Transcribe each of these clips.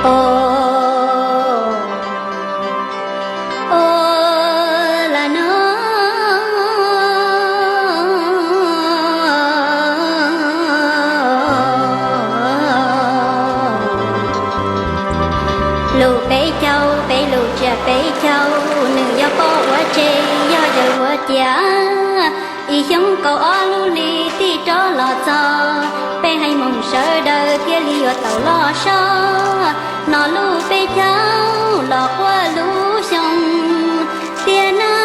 ô ô là nó lù bê lù cha bê châu nương do có quá chê do giờ quá cha y giống cầu ó lù li ti cho lọ cho bê hay mong sợ đời kia li ở tàu lo so nó lù bê châu lọ qua lù sông tia na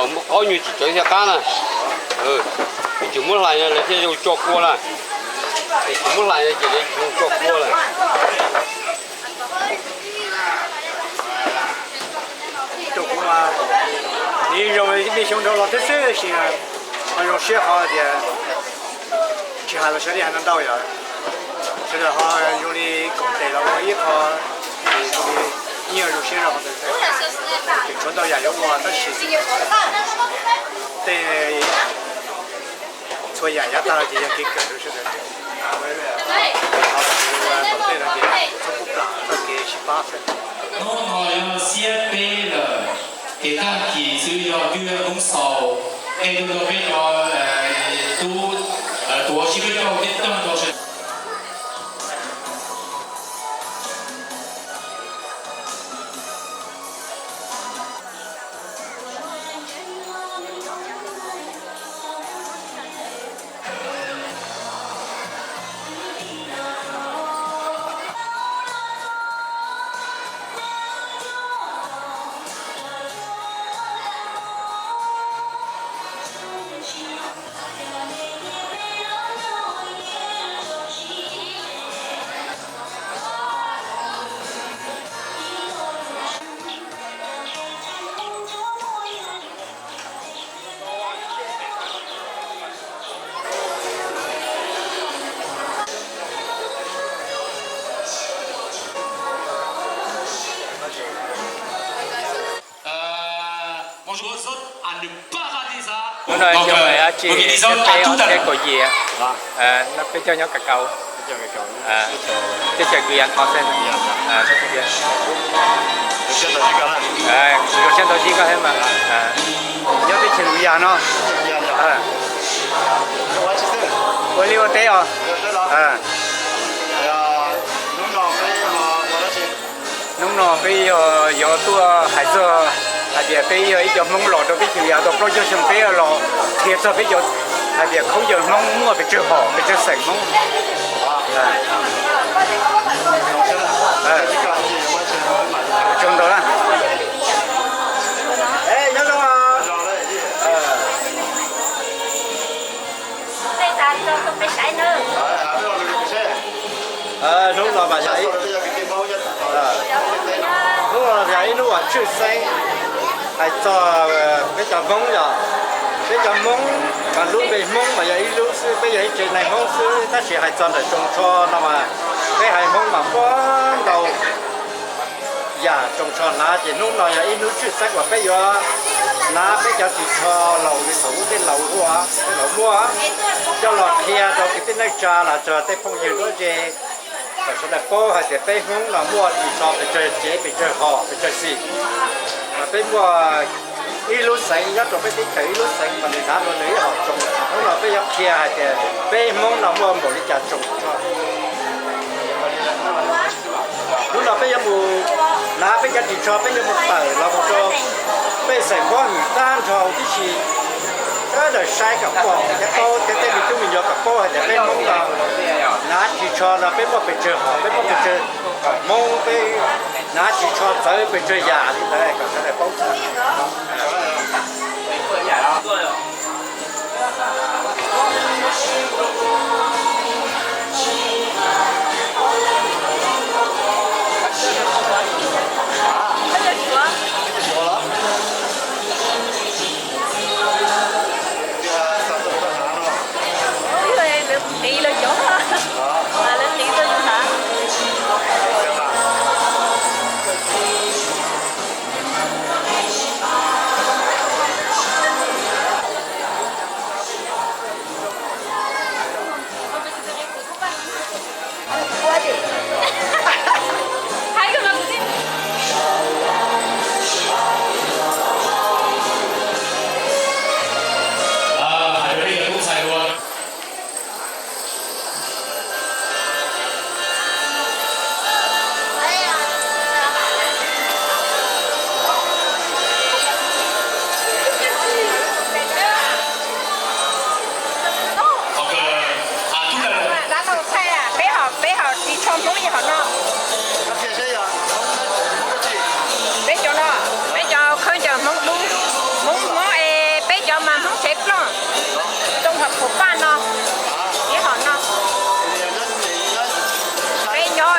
lời có như chỉ chơi xe cá này, chỉ muốn lại là thế rồi cho cua này, chỉ muốn lại chỉ để cho cua này. cho cua mà,你认为你想到了这些行啊，用写好的，其他的兄弟还能到呀，现在哈用的工对了，我以后你要用写上的，传到研究我的事情。对，做研究大的也给个就是的，好的，我对了的，做不干，再给18分。我要写背了，给他提出要约红烧，那个比较多些个要的当做是。nơi Donc, cho mày á chị donc, cái disons, tay à tout ở à cái l'heure. cổ gì á nó phải cho nhau cả cầu cái chợ người ăn khó xem cái chợ người có xem tôi chỉ có thêm mà nhớ tới chuyện bây giờ nó tôi liêu tế à nung nọ bây giờ tôi hay giờ hay giờ bây giờ giờ mong lọ tôi bây giờ tôi pro cho xem bây giờ lọ thiệt rồi bây giờ hay giờ không giờ mong mua bị chưa họ bị chưa sạch mong chúng tôi là ê nhớ không đây ta cho tôi phải sải nữa đúng rồi bà dạy đúng rồi dạy nó là chưa xanh hay cho cái trò mông rồi cái trò mông mà lúc về mông mà dạy lúc bây giờ chuyện này mông sư ta chỉ hay chọn để trồng cho nó mà cái hay mông mà có đầu dạ trồng cho nó chỉ lúc nào giờ lúc chưa xanh và bây giờ nó bây giờ chỉ cho lầu cái thủ cái lầu hoa cái lầu mua cho lọt kia cho cái tên này trà là chờ tới phong nhiều đó gì và sau này cô hay sẽ tới hướng là mua thì cho phải chơi chế phải chơi họ phải chơi gì mà tới mua ít lúc sáng nhất rồi phải đi thấy lúc sáng mà người ta nó lấy họ trồng lúc nào bây giờ kia hay sẽ tới mong là mua một cái trà trồng lúc nào bây giờ mua lá bây giờ chỉ cho bây giờ một tờ là một cho bây giờ có người ta cho cái gì đó là sai cả bỏ cái cô cái tên chúng mình nhớ cả cô hay là bên mong là nó chỉ cho là bên một bên chơi họ bên một bên chơi mong bên nó chỉ cho tới bên chơi già thì đấy còn cái này bóng đi lên chỗ mà lên đi tôi hả qua đi thấy cái mặt đi Ở đây là cũng xài luôn. đã đâu xe à bé họ đi trong túi gì họ nó bé cho không chờ mong đúng muốn bé cho mà không xếp nó trong hợp của ban nó với họ nó bé nhỏ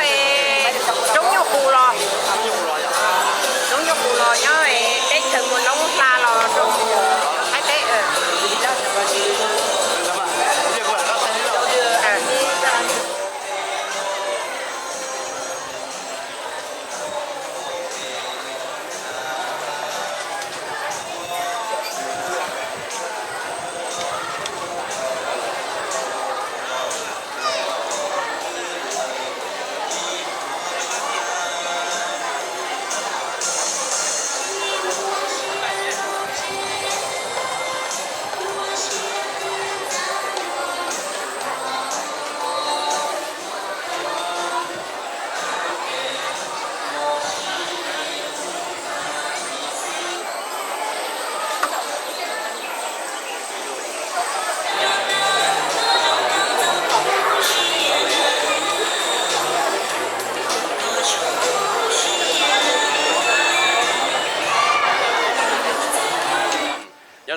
trúng nhau cù lò nhỏ bé thử một lông la lò trúng hay thế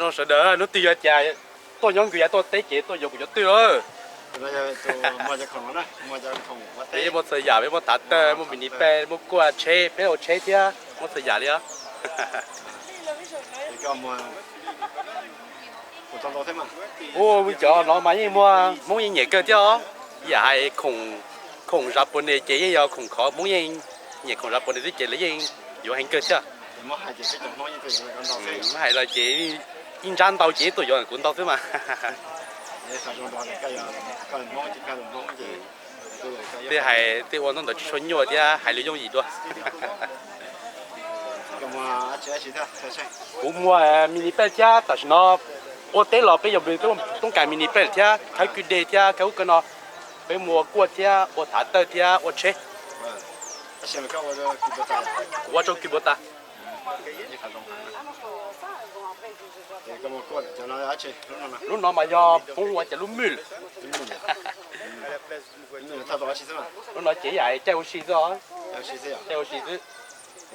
nó sợ đỡ nó tiêu cha tôi nhóm người tôi tế chị tôi dùng cho tiêu để một thời gian với một tát một mini pe một qua chế bé ở chế chứ một thời gian đi á ô bây giờ nó máy mua muốn gì nhẹ cơ chứ giờ hay khủng rập bên này chế giờ khủng khó muốn gì nhẹ khủng rập bên này chế lấy gì dù hành cơ chứ hay là chế 应战到节都有人管到对嘛。你啥种东西该呀，该忙就该忙去。这还这我弄到春药的还利用一多。咁啊，这是的，这是。我mua mini belt cha, tại nó ô tế lò bây giờ mìnhต้องการ mini belt cha, cái quyết định cha, cái cái nó bây mua qua cha, ô thả tơ cha, ô chế. Xem cái我这几多大？我做 kubota. 你看中。这个我过，叫那去，弄嘛。 Lúc nó mà do phong hoa chả lúc mưa. 他多少钱嘛？ Lúc nó chỉ dạy treo xì thôi, 要几岁啊？ treo xì chứ,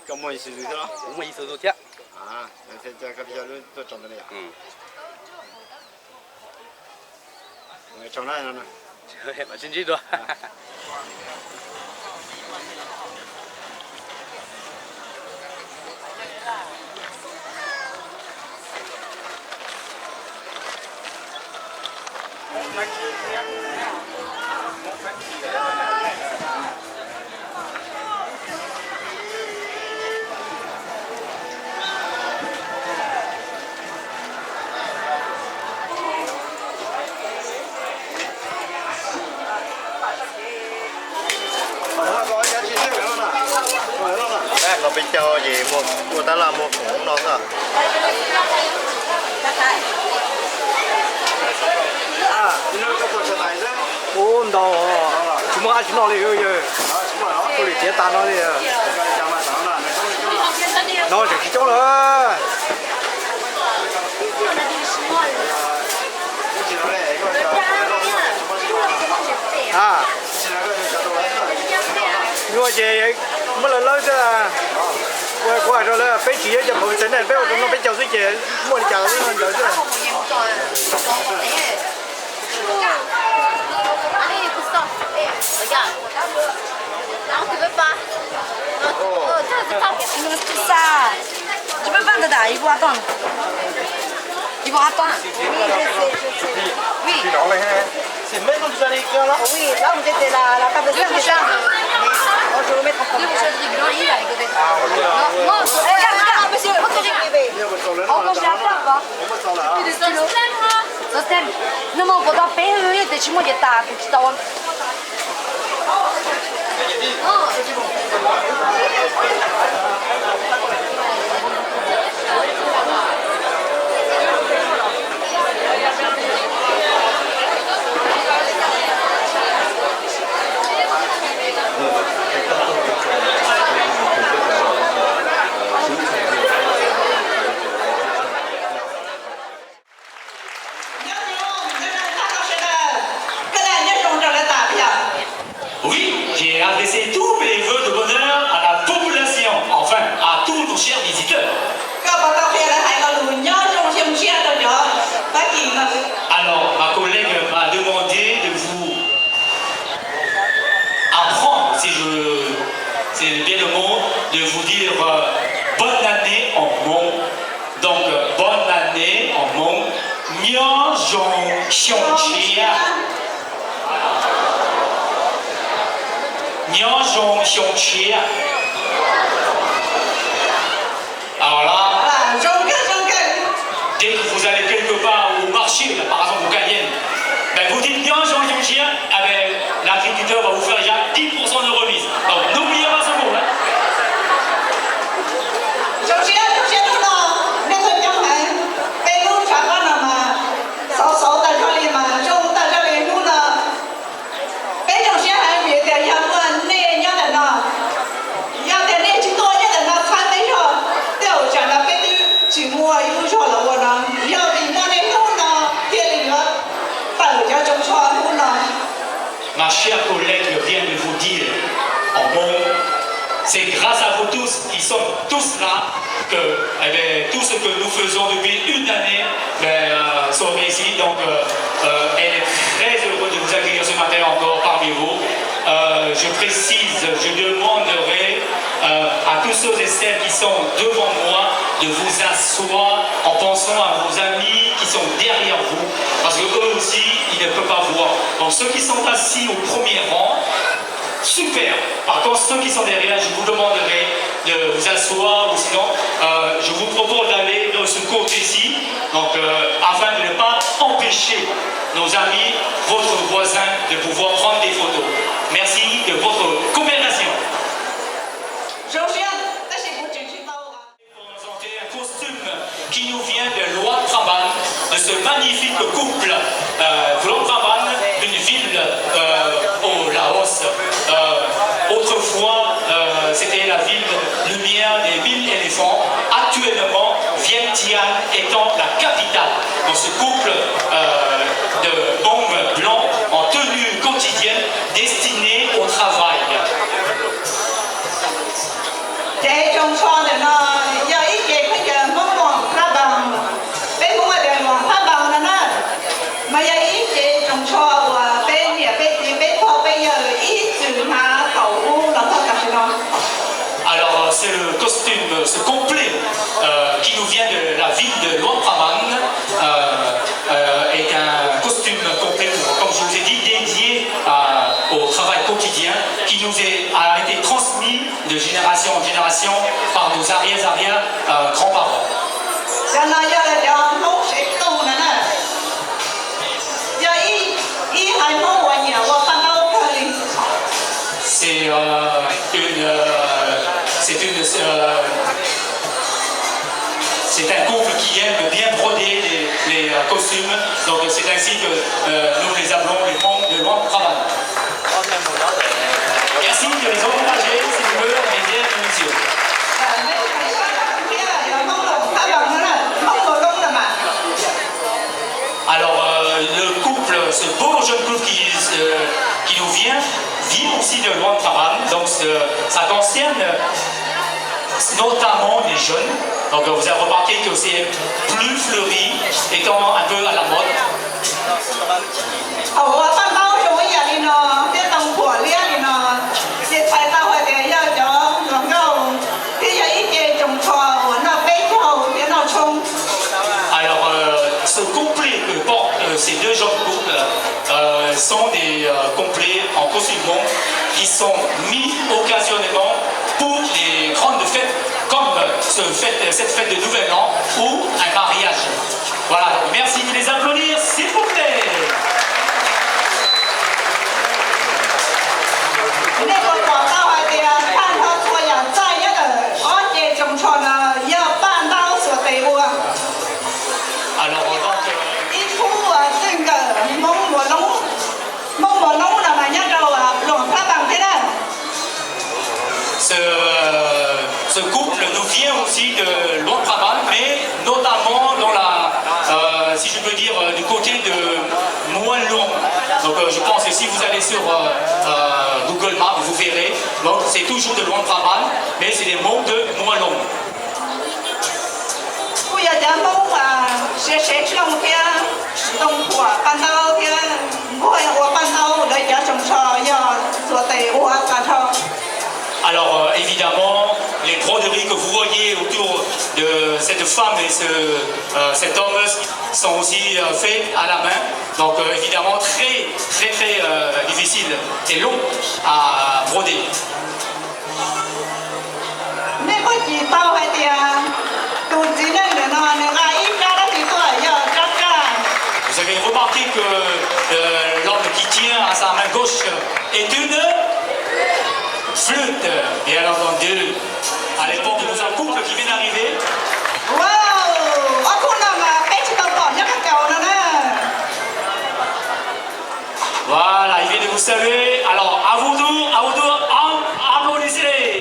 咁我意思就是咯。 cũng ý sử dụng chứ. 啊，这个比较都长得了呀。长那样呢？ Mà xin chỉ đó. เราไปเจอเย่หมดตลาดหมดของน้องอ่ะ你那个做吃袋子？哦，那哦，怎么还去哪里有？这里接打哪里？那我就去找了。啊，我这没来老的，我还说了，飞机也就不真的，飞我刚刚飞交水去，没得价格很高的。 Allez, Gustave, regarde. Non, tu veux pas? Oh, Tout ça. Je peux pas dedans, ils vont attendre. Ils vont attendre. Oui, je sais. Oui. C'est maintenant que vous allez écrire là? Oui, là vous êtes la table de salle déjà. Oh, je vais remettre en premier. Non, regarde, monsieur, retirez bébé. On mange à table, System. Nu mă văd pe el, deci mă de tacu, stau. Oui, j'ai adressé tous mes vœux de bonheur à la population, enfin à tous nos chers visiteurs. Alors, ma collègue m'a demandé de vous apprendre, si c'est bien le mot, de vous dire bonne année en Hmong. Donc, bonne année en Hmong. Myo Jong Xiong Chia. Myo Jong Xiong Chia. Alors là, dès que vous allez quelque part au marché, par exemple au Cayenne, ben vous dites Myo Jong Xiong Chia, l'agriculteur va vous faire déjà 10% de remise. Donc n'oubliez pas ce mot. Hein. Ma chère collègue vient de vous dire en bon, c'est grâce à vous tous qui sommes tous là que tout ce que nous faisons depuis une année sont réussis. Donc elle est très heureuse de vous accueillir ce matin encore parmi vous. Je précise, je demanderai à tous ceux et celles qui sont devant moi de vous asseoir en pensant à vos amis qui sont derrière vous, parce qu'eux aussi, ils ne peuvent pas voir. Donc ceux qui sont assis au premier rang, Super. Par contre, ceux qui sont derrière, je vous demanderai de vous asseoir ou sinon, je vous propose d'aller de ce côté-ci, donc afin de ne pas empêcher nos amis, votre voisin, de pouvoir prendre des photos. Merci de votre coopération. Pour présenter un costume qui nous vient de Luang Prabang, de ce magnifique couple. Luang Prabang, une ville au Laos. Autrefois, c'était la ville lumière des 1000 éléphants. Actuellement, Vientiane étant la capitale. Dans ce couple de hommes blancs en tenue quotidienne destinés au travail. Alors, c'est le costume, ce complet qui nous vient de la ville de Luang Prabang, est un costume complet, comme je vous ai dit, dédié au travail quotidien, qui nous a été transmis de génération en génération par nos arrière-grands-parents. C'est un couple qui aime bien broder les costumes, donc c'est ainsi que nous les appelons les membres de Luang Prabang. Merci de les encourager, s'il vous plaît, mesdames et messieurs. Alors, le couple, ce beau jeune couple qui nous vient aussi de Luang Prabang, donc ça concerne notamment les jeunes. Donc vous avez remarqué que c'est plus fleuri, étant un peu à la mode. Alors, ce complet que portent ces deux jeunes couples sont des complets en costume long qui sont mis occasionnellement pour les grandes fêtes comme cette fête de Nouvel An ou un mariage. Voilà, donc merci de les applaudir, s'il vous plaît. Alors, ce couple nous vient aussi de Luang Prabang, mais notamment dans la, si je peux dire, du côté de Muan Long. Donc je pense que si vous allez sur Google Maps, vous verrez. Donc c'est toujours de Luang Prabang, mais c'est les mots de Muan Long. Alors évidemment, les broderies que vous voyez autour de cette femme et cet homme sont aussi faites à la main. Donc évidemment très difficile et long à broder. Vous avez remarqué que l'homme qui tient à sa main gauche est une flûte, bien entendu. À l'époque, nous avons un couple qui vient d'arriver. Voilà, il vient de vous saluer. Alors, à vous deux, applaudissez.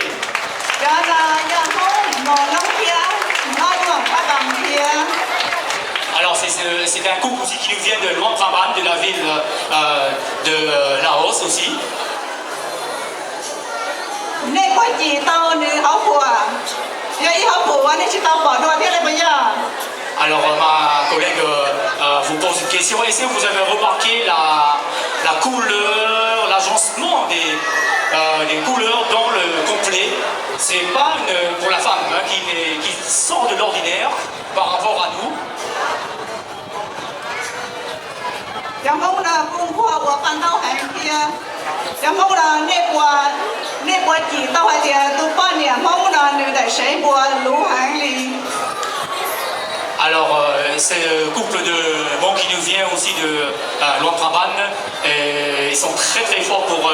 Alors, c'est un couple aussi qui nous vient de Luang Prabang, de la ville de Laos aussi. Alors ma collègue vous pose une question. Est-ce que vous avez remarqué la couleur, l'agencement des couleurs dans le complet? C'est pas pour la femme qui sort de l'ordinaire par rapport à nous. 然后呢，那波几到还得都半年后呢，那个谁波卢汉里。 Alors, c'est le couple de bon qui nous vient aussi de Luang Prabang. Et ils sont très très forts pour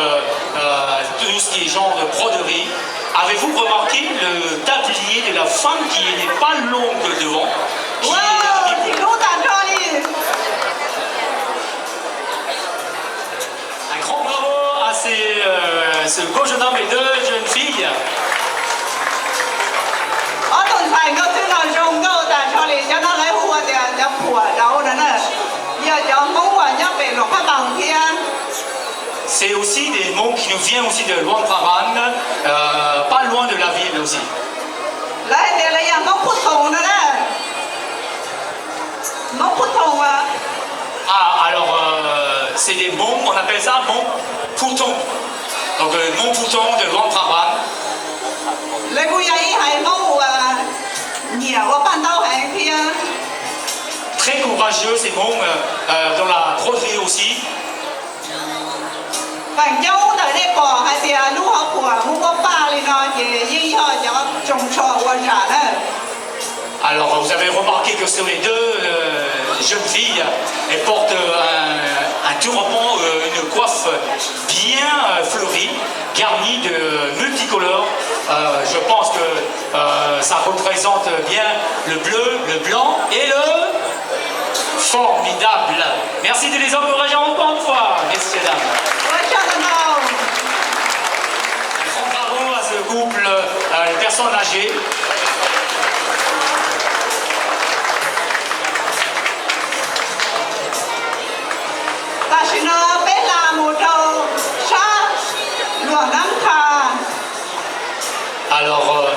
tout ce qui est genre de broderie. Avez-vous remarqué le tablier de la femme qui n'est pas longue devant, qui est un grand bravo à ce beau jeune homme et deux jeunes filles. 我同台我最常用我在厂里叫他来活的叫破，然后呢，要叫某啊要被落下当天。 C'est aussi des mots qui nous viennent aussi de Luang Prabang, pas loin de la ville aussi. 来的了呀，某不同的呢，某不同啊。 Ah, alors c'est des mots, on appelle ça mont pouton. Donc mont pouton de Luang Prabang. 那个呀，一还某啊，你我办到还天。 Très courageux ces mots dans la broderie aussi. 反正我在那个还是路好破，我爸里呢也影响叫中车我啥呢？ Alors vous avez remarqué que sur les deux jeunes filles, elles portent un turban, une coiffe bien fleurie, garnie de multicolores. Je pense que ça représente bien le bleu, le blanc et le formidable. Merci de les encourager encore une fois, messieurs et dames. 我想得到。 Un grand bravo à ce couple de personnes âgées. 但是呢，被拉木头杀落南卡。 Alors,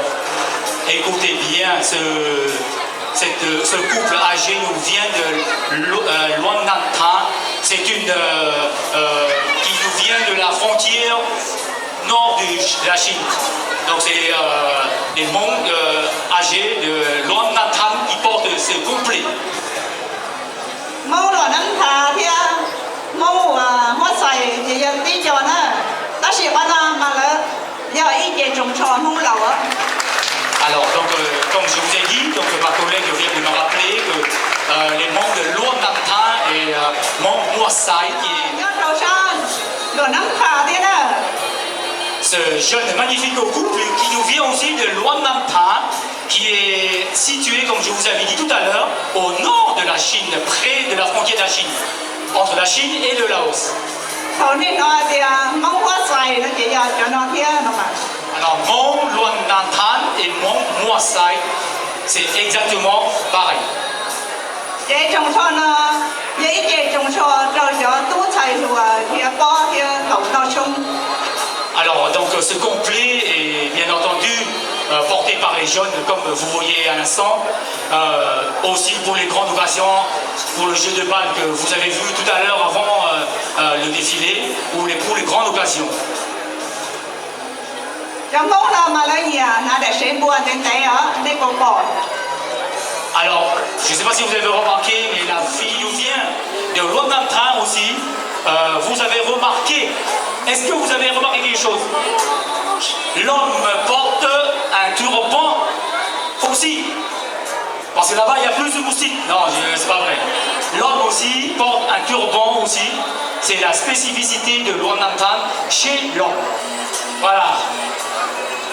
écoutez bien, ce couple âgé nous vient de Luang Nanthan. C'est une qui nous vient de la frontière nord de la Chine. Donc c'est les mondes âgés de Luang Nanthan qui portent ce couplet. 某落南卡天，某啊，我在也要比较呢，但是我呢，嘛了要一点中车某老啊。 Alors, donc, comme je vous ai dit, donc, ma collègue vient de me rappeler que les mondes de Luang Nanthan et Mont Muasai, qui est 要走上落南卡的呢。 ce jeune magnifique couple qui nous vient aussi de Luang Nanthan, qui est situé, comme je vous avais dit tout à l'heure, au nord de la Chine, près de la frontière de la Chine, entre la Chine et le Laos. 头那个的某我在那也要叫那天了嘛。 Alors, Mont Luang Nanthan et Mont Muasai, c'est exactement pareil. 这中车呢，也一点中车就叫都在路啊，也包也头到胸。 Alors, donc, ce complet est bien entendu porté par les jeunes, comme vous voyez à l'instant. Aussi pour les grandes occasions, pour le jeu de balle que vous avez vu tout à l'heure avant le défilé, ou pour les grandes occasions. 然后呢，马来西亚拿的谁播的谁啊？那个包。 Alors, je ne sais pas si vous avez remarqué, mais la fille nous vient de Luang Nanthan aussi. Vous avez remarqué, est-ce que vous avez remarqué quelque chose? L'homme porte un turban aussi. Parce que là-bas, il y a plus de moustiques. Non, c'est pas vrai. L'homme aussi porte un turban aussi. C'est la spécificité de Luang Nanthan chez l'homme. Voilà.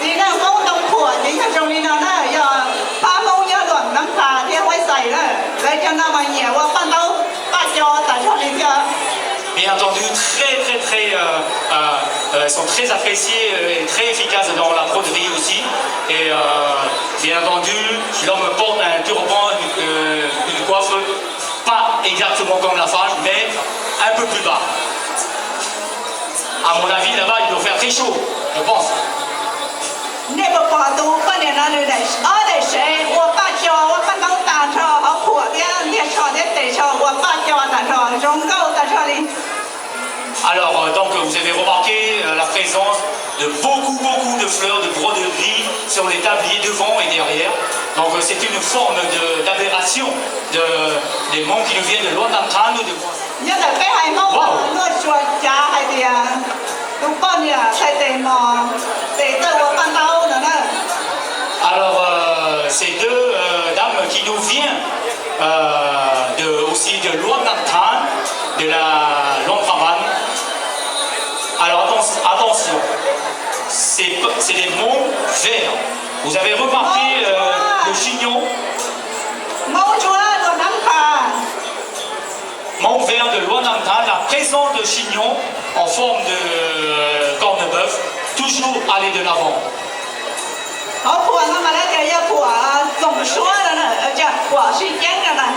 你那某东婆，你看中里头呢，要把某要乱能卡天会ใส่了，来叫那么野，我搬到芭蕉打上里头。 Bien entendu, sont très appréciés et très efficaces dans la broderie aussi. Et bien entendu, l'homme porte un turban, une coiffe, pas exactement comme la femme, mais un peu plus bas. À mon avis, là-bas, il doit faire très chaud, je pense. 那个包都半年了的，的谁？我芭蕉，我搬到打车好火的，你车的得车，我芭蕉打车，中高打车里。 Alors, donc, vous avez remarqué la présence de beaucoup de fleurs de broderie sur les tabliers devant et derrière. Donc, c'est une forme d'aberration des monts qui nous viennent de Luang Nanthan ou de... 你在北海某落说家还的呀，都 type, c'est les monts verts. Vous avez remarqué le chignon, mẫu chúa của Nam Phà mont vert de Luan Nam Tha, la présence de chignon en forme de corne-bœuf, toujours aller de l'avant. เขาผัวnó mà lấy cáiผัวtổng số rồi nè chứผัวsuy chén rồi nè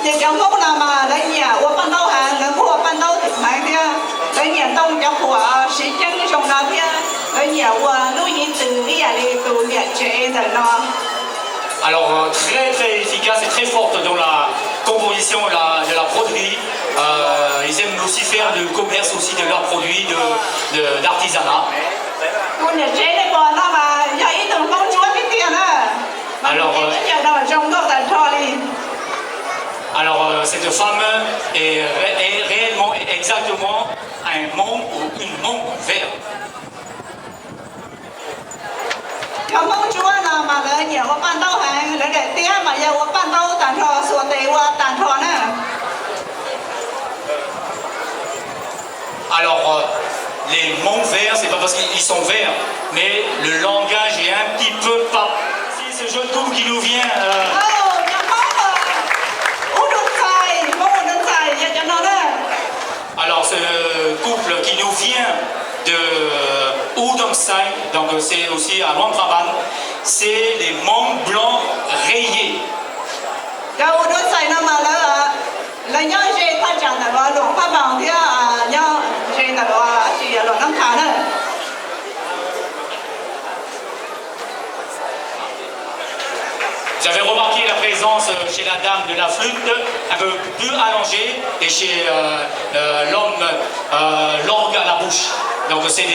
thì trong lúc nào mà lấy nhà của ban đầu hàng lấyผัวban đầu thì phải kia lấy nhà đông choผัวsuy chén trong đó kia lấy nhà của nuôi nhìn từ cái nhà đi từ nhà trẻ rồi nó Alors très très efficace et très forte dans la composition de la broderie. Ils aiment aussi faire le commerce aussi de leurs produits d'artisanat. con nhà trẻ này còn nó mà dạy từng công chúa biết tiền à Alors, nhà đâu trong đó là cho đi Alors cette femme est réellement et exactement un mont ou une mont vert. trong công chúa nào mà lấy nhà của ban đầu hàng lấy để tiền mà giờ của ban đầu tàn trò sửa tệ qua tàn trò nè Alors les monts verts, c'est pas parce qu'ils sont verts, mais le langage est un petit peu pas. Si ce jeune couple qui nous vient alors ce couple qui nous vient de Udomsai, donc c'est aussi à Luang Prabang, c'est les monts blancs rayés. là nhớ gì phát triển là vào luồng phát bằng thì nhớ gì là chỉ là luồng năm tháng nữa Vous avez remarqué la présence chez la dame de la flûte un peu plus allongée et chez l'homme l'orgue à la bouche. Donc c'est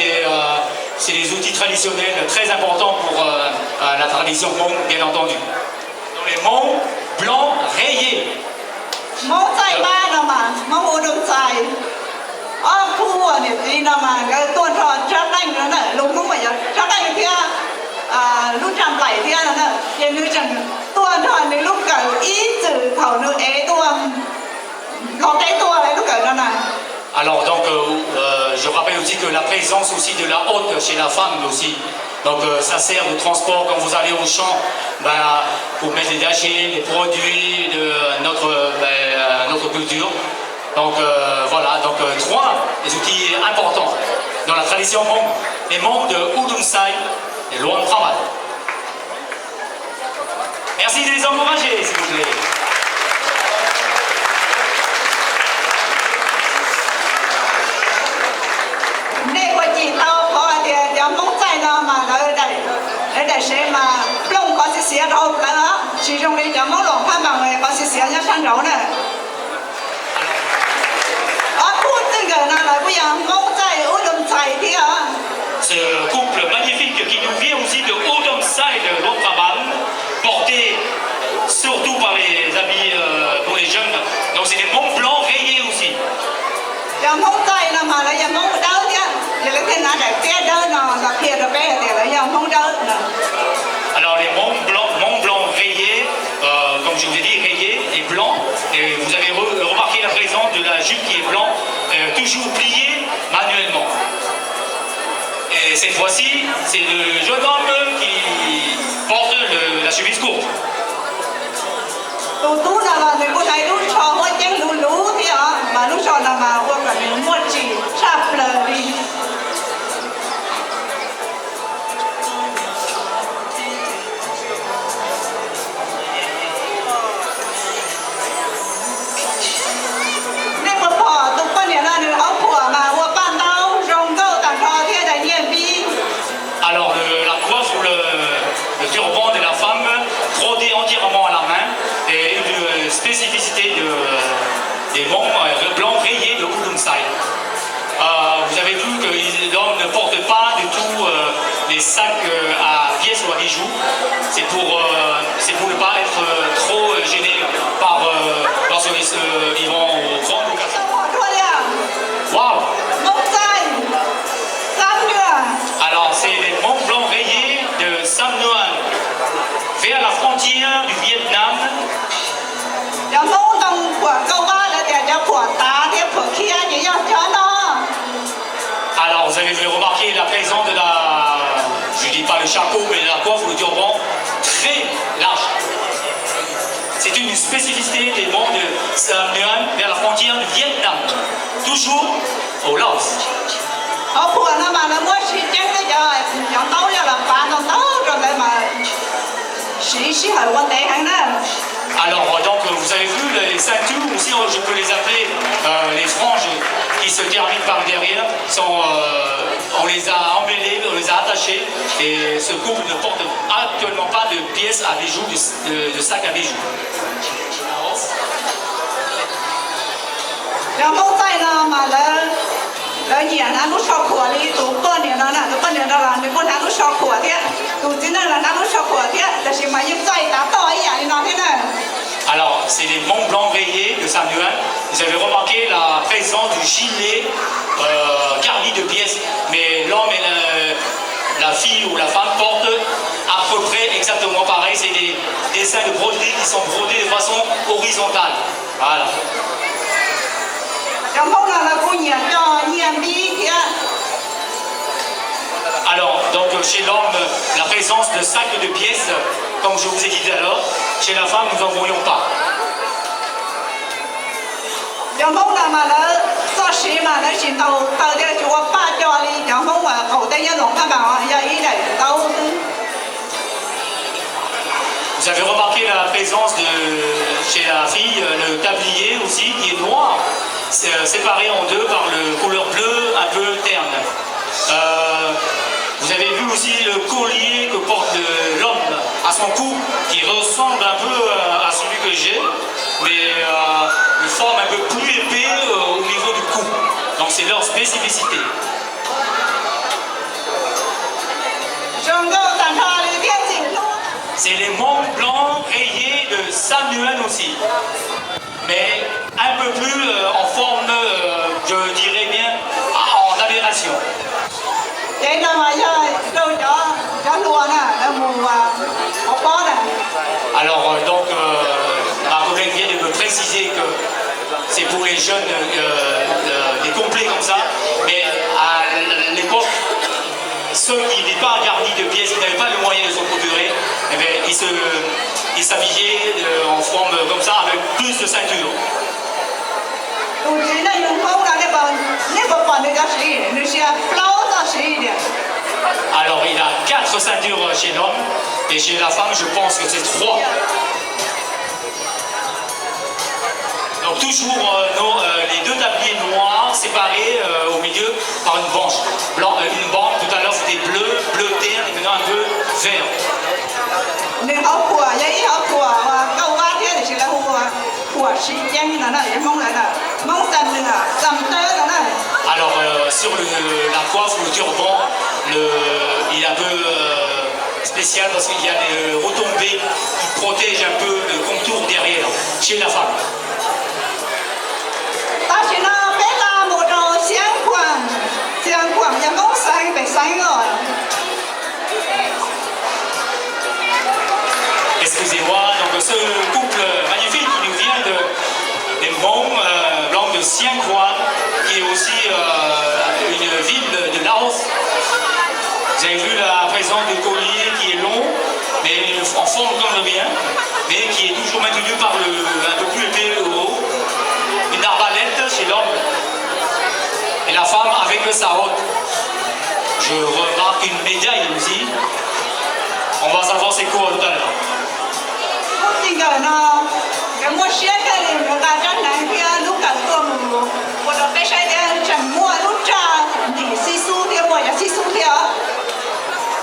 des outils traditionnels très importants pour la tradition Hmong, bien entendu. Dans les monts blancs rayés. máu chạy ba nào mà máu ô đông chạy khu ở điểm gì nào mà cái tuần trò chắc đánh nữa nè lúc mà giờ chắc đánh kia lúc chạm lại kia nè giờ như chẳng tuần trò này lúc cả ý từ thầu nữ é tuần có cái tuần này lúc cả đó nè. Alors donc je rappelle aussi que la présence aussi de la haute chez la femme aussi. Donc ça sert de transport quand vous allez au champ pour mettre les déchets, les produits de notre culture. Donc voilà, donc trois des outils importants dans la tradition Hmong. Les membres de Udomsai et Luang Prabang. Merci de les encourager, s'il vous plaît. để xem mà lông có xí đâu nữa chỉ trong đây cho món lồng pha bằng này có xí nhá sang đâu nè phút từng cái nào là bây giờ mong chạy ưu đầm chạy thì Ce couple magnifique qui nous vient aussi de Udomsai de Luang Prabang, porté surtout par les habits pour les jeunes. Donc c'est des monts blancs rayés aussi. giờ mong chạy là mà là giờ mong đau chứ giờ cái thế nào để té đau nó là kia là bé thì là giờ mong đau nè. Alors les monts blancs rayés, comme je vous ai dit, rayés et blancs. Et vous avez remarqué la présence de la jupe qui est blanc, toujours pliée manuellement. Et cette fois-ci, c'est le jeune homme qui porte la chemise courte. Tú nào là người cô thấy lúc cho hoa chén lú thì mà lúc cho nào mà hoa cả những mua chỉ chạp lời đi. Nên một bỏ tụi con này là được áo của mà hoa ban đau rồng câu tặng thọ thế đại nhiên bi. Alors la coiffe ou le turban de la femme brodé entièrement à la main et une spécificité des monts blancs rayés de Udomsai. Vous avez vu que l'homme ne porte pas du tout les sacs à pièces ou à bijoux. C'est pour ne pas être trop gêné par lorsqu'ils vont au grand occasion. Waouh! Alors c'est les monts blancs rayés de Sam Nguyen vers la frontière du Vietnam. chapeau, mais la coiffe ou le turban très large. C'est une spécificité des monts de Sam Nguyen vers la frontière du Vietnam, toujours au Laos. Ở phùa nó mà nó mua xí chén nó cho tấu cho là phá nó tấu rồi lại mà xí hỏi quan tế hàng đó. Alors, donc, vous avez vu les ceintures aussi, je peux les appeler les franges qui se terminent par derrière, on les a emmêlées, on les a attachées, et ce couple ne porte actuellement pas de pièces à bijoux, de sac à bijoux. Trong mẫu tay nó mà là nhẹ nó sau khủa đi tụ con này nó là tụ con này nó là cái con nó sau khủa thế tụ chính là nó sau khủa thế là chỉ mà những tay đá to ấy vậy nó thế này. Alors, c'est les monts blancs rayés de Sam Nguyen. Vous avez remarqué la présence du gilet garni de pièces, mais l'homme et la fille ou la femme portent à peu près exactement pareil. C'est des dessins de broderie qui sont brodés de façon horizontale. Voilà. Trong mẫu là cô nhẹ cho nhẹ bí thế. Alors, donc chez l'homme, la présence de sacs de pièces, comme je vous ai dit tout à l'heure, chez la femme, nous n'en voyons pas. Trong mẫu là mà nó do xí mà nó chỉ tàu thì chú có ba cho đi trong mẫu mà khẩu tây nhân lòng các bảo giờ ý này tàu. Vous avez remarqué la présence chez la fille, le tablier aussi, qui est noir, séparé en deux par le couleur bleue un peu terne. Vous avez vu aussi le collier que porte l'homme à son cou, qui ressemble un peu à celui que j'ai, mais une forme un peu plus épais au niveau du cou. Donc c'est leur spécificité. C'est les monts blancs rayés de Sam Nguyen aussi, mais un peu plus en forme, je dirais bien, en aberration. Alors donc, ma collègue vient de me préciser que c'est pour les jeunes des complets comme ça, mais à l'époque, ceux qui n'étaient pas garnis de pièces, qui n'avaient pas le moyen de se procurer, eh bien, ils s'habillaient en forme comme ça avec plus de ceinture. Alors il a 4 ceintures chez l'homme et chez la femme je pense que c'est 3. Donc toujours les deux tabliers noirs séparés au milieu par une bande. Une bande, tout à l'heure c'était bleu terre et maintenant un peu vert. Alors sur la coiffe ou le turban, il est un peu spécial parce qu'il y a des retombées qui protègent un peu le contour derrière chez la femme. Excusez-moi, donc ce couple magnifique qui nous vient des monts blancs de Siang Khoan, qui est aussi une ville de Laos. Vous avez vu la présence du collier qui est long, mais en forme comme le mien, mais qui est toujours maintenu par un peu plus épais au haut. Une arbalète chez l'homme et la femme avec le sarot. Je remarque une médaille aussi. On va savoir c'est quoi tout à l'heure.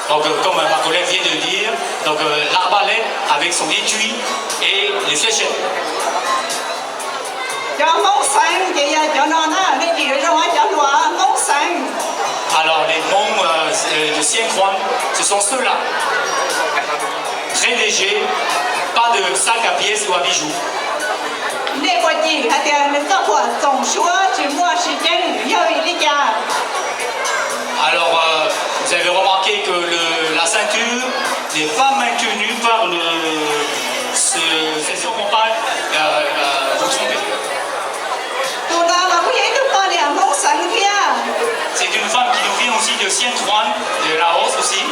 Donc comme ma collègue vient de dire, donc l'arbalète avec son étui et les fléchettes. Alors les monts de Siang Khoan, ce sont ceux-là. Très légers, pas de sac à pièces ou à bijoux. Alors vous avez remarqué que la ceinture n'est pas maintenue par c'est son compagne. Vous trompez. C'est une femme qui nous vient aussi de Siang Khoan, de Laos aussi.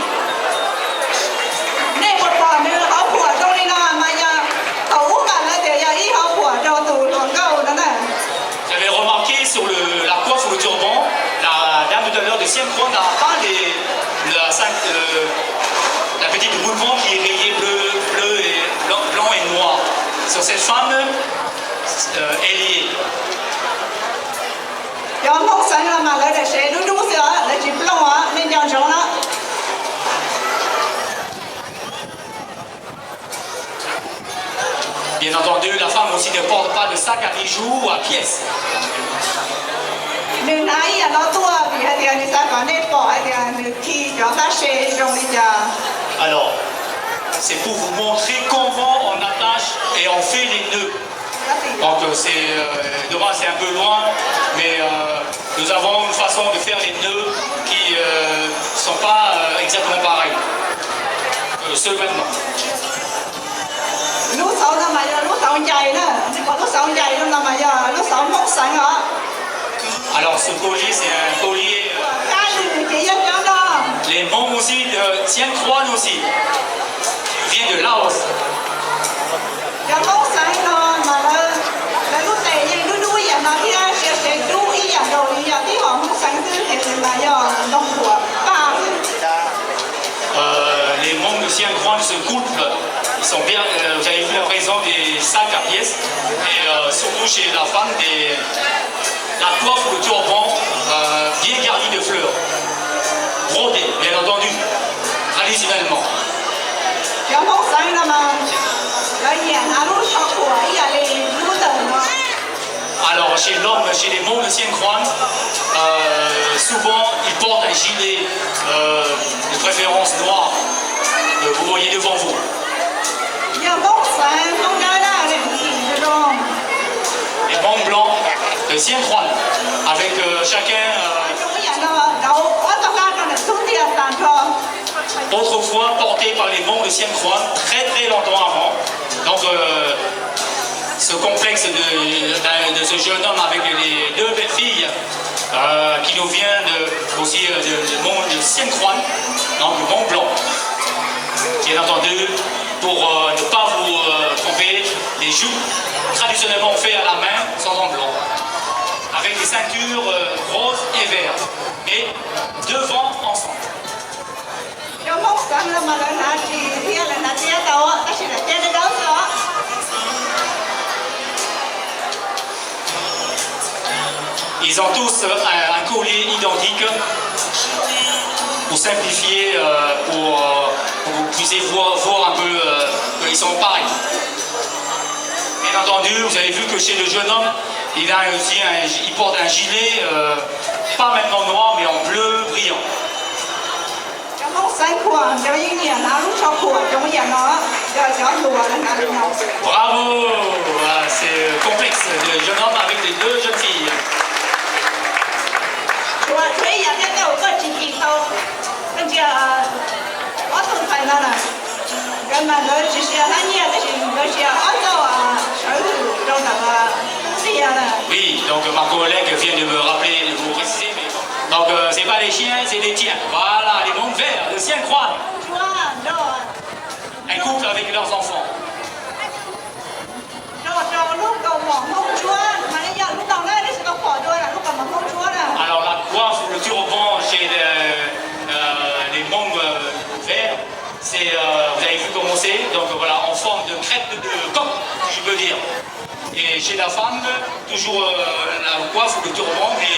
aussi ne portent pas de sac à bijoux ou à pièces. หนึ่งนายเราตัวมีอะไรในสากลในปออะไรหนึ่งที่ยอดตาเชยตรงนี้จ้า Alors, c'est pour vous montrer comment on attache et on fait les nœuds. Donc demain c'est un peu loin, mais nous avons une façon de faire les nœuds qui ne sont pas exactement pareils. Ceux maintenant. ลูกสาวทำไมลูกสาวใหญ่นะที่บอกลูกสาวใหญ่ทำไมลูกสาวมกสังเหรอ Alors ce collier c'est un collier. ได้หนึ่งกี่ยันยันดอ Les membres aussi de Tien Croix aussi. Ils viennent de Laos. จะมกสังนอนมาแล้วแล้วลูกแต่ยังดูอย่างนั้นที่เสียเสียดูอีอย่างโดยอย่างที่หอมมกสังคือเห็นเป็นมาย่อต้องหัวป้า Les membres de Tien Croix de ce couple, ils sont bien, vous avez vu la présence des sacs à pièces et surtout chez la femme la coiffe ou le turban bien garni de fleurs, brodé bien entendu, traditionnellement. จะมกสังทำไมแล้วอย่างนั้นลูกชอบหัวอีอย่างเลยลูกเติมเนาะ Alors chez l'homme, chez les membres de Tien Croix, souvent ils portent un gilet de préférence noir, vous voyez devant vous. อย่ามกสังต้องได้ได้เลยจะลอง Les membres blancs de Tien Croix, avec chacun ดูอย่างนั้นเราว่าต้องการกันทุกที่ต่างทอง autrefois porté par les membres de Tien Croix très très longtemps avant. Donc ce complexe de ce jeune homme avec les deux belles filles qui nous vient aussi de Mont de Tien Croix, donc le Mont Blanc. Bien entendu, pour ne pas vous tromper, les jupes traditionnellement faites à la main sont en blanc, avec des ceintures roses et vertes, mais devant ensemble. จะมกสังแล้วมาแล้วนาทีเที่ยแล้วนาทีต่อก็สิได้เจอได้แล้ว Ils ont tous un collier identique pour simplifier, pour que vous puissiez voir un peu qu'ils sont pareils. Bien entendu, vous avez vu que chez le jeune homme, il porte un gilet, pas maintenant noir, mais en bleu brillant. จะมกสังขวานจะยิ่งเนี่ยนะลูกชอบขวานจะไม่อย่างเนาะจะหัวแล้วนะเนาะ Bravo! Voilà, c'est le complexe de jeune homme avec les deux jeunes filles. ชัวร์ช่วยอย่างนี้ก็ก็จริงๆเขาเป็นจะว่าต้องไปนั่นน่ะกันมาเลย只是那年的是那些按照收入中的这样的。 Oui, donc ma collègue vient de me rappeler, de vous préciser, mais donc c'est pas les chiens, c'est les tiens. Voilà, les mondes verts, le Tien Croix, ชัวร์เนาะ un couple avec leurs enfants. เราลูกเราหมองห้องชัวร์มันอยากลูกเราได้ได้สิก็ขอด้วยนะลูกกับหมองห้องชัวร์น่ะ Alors la coiffe ou le turban chez les membres verts, c'est, vous avez vu comment c'est, donc voilà, en forme de crête de coq, si je peux dire. Et chez la femme, toujours la coiffe ou le turban, mais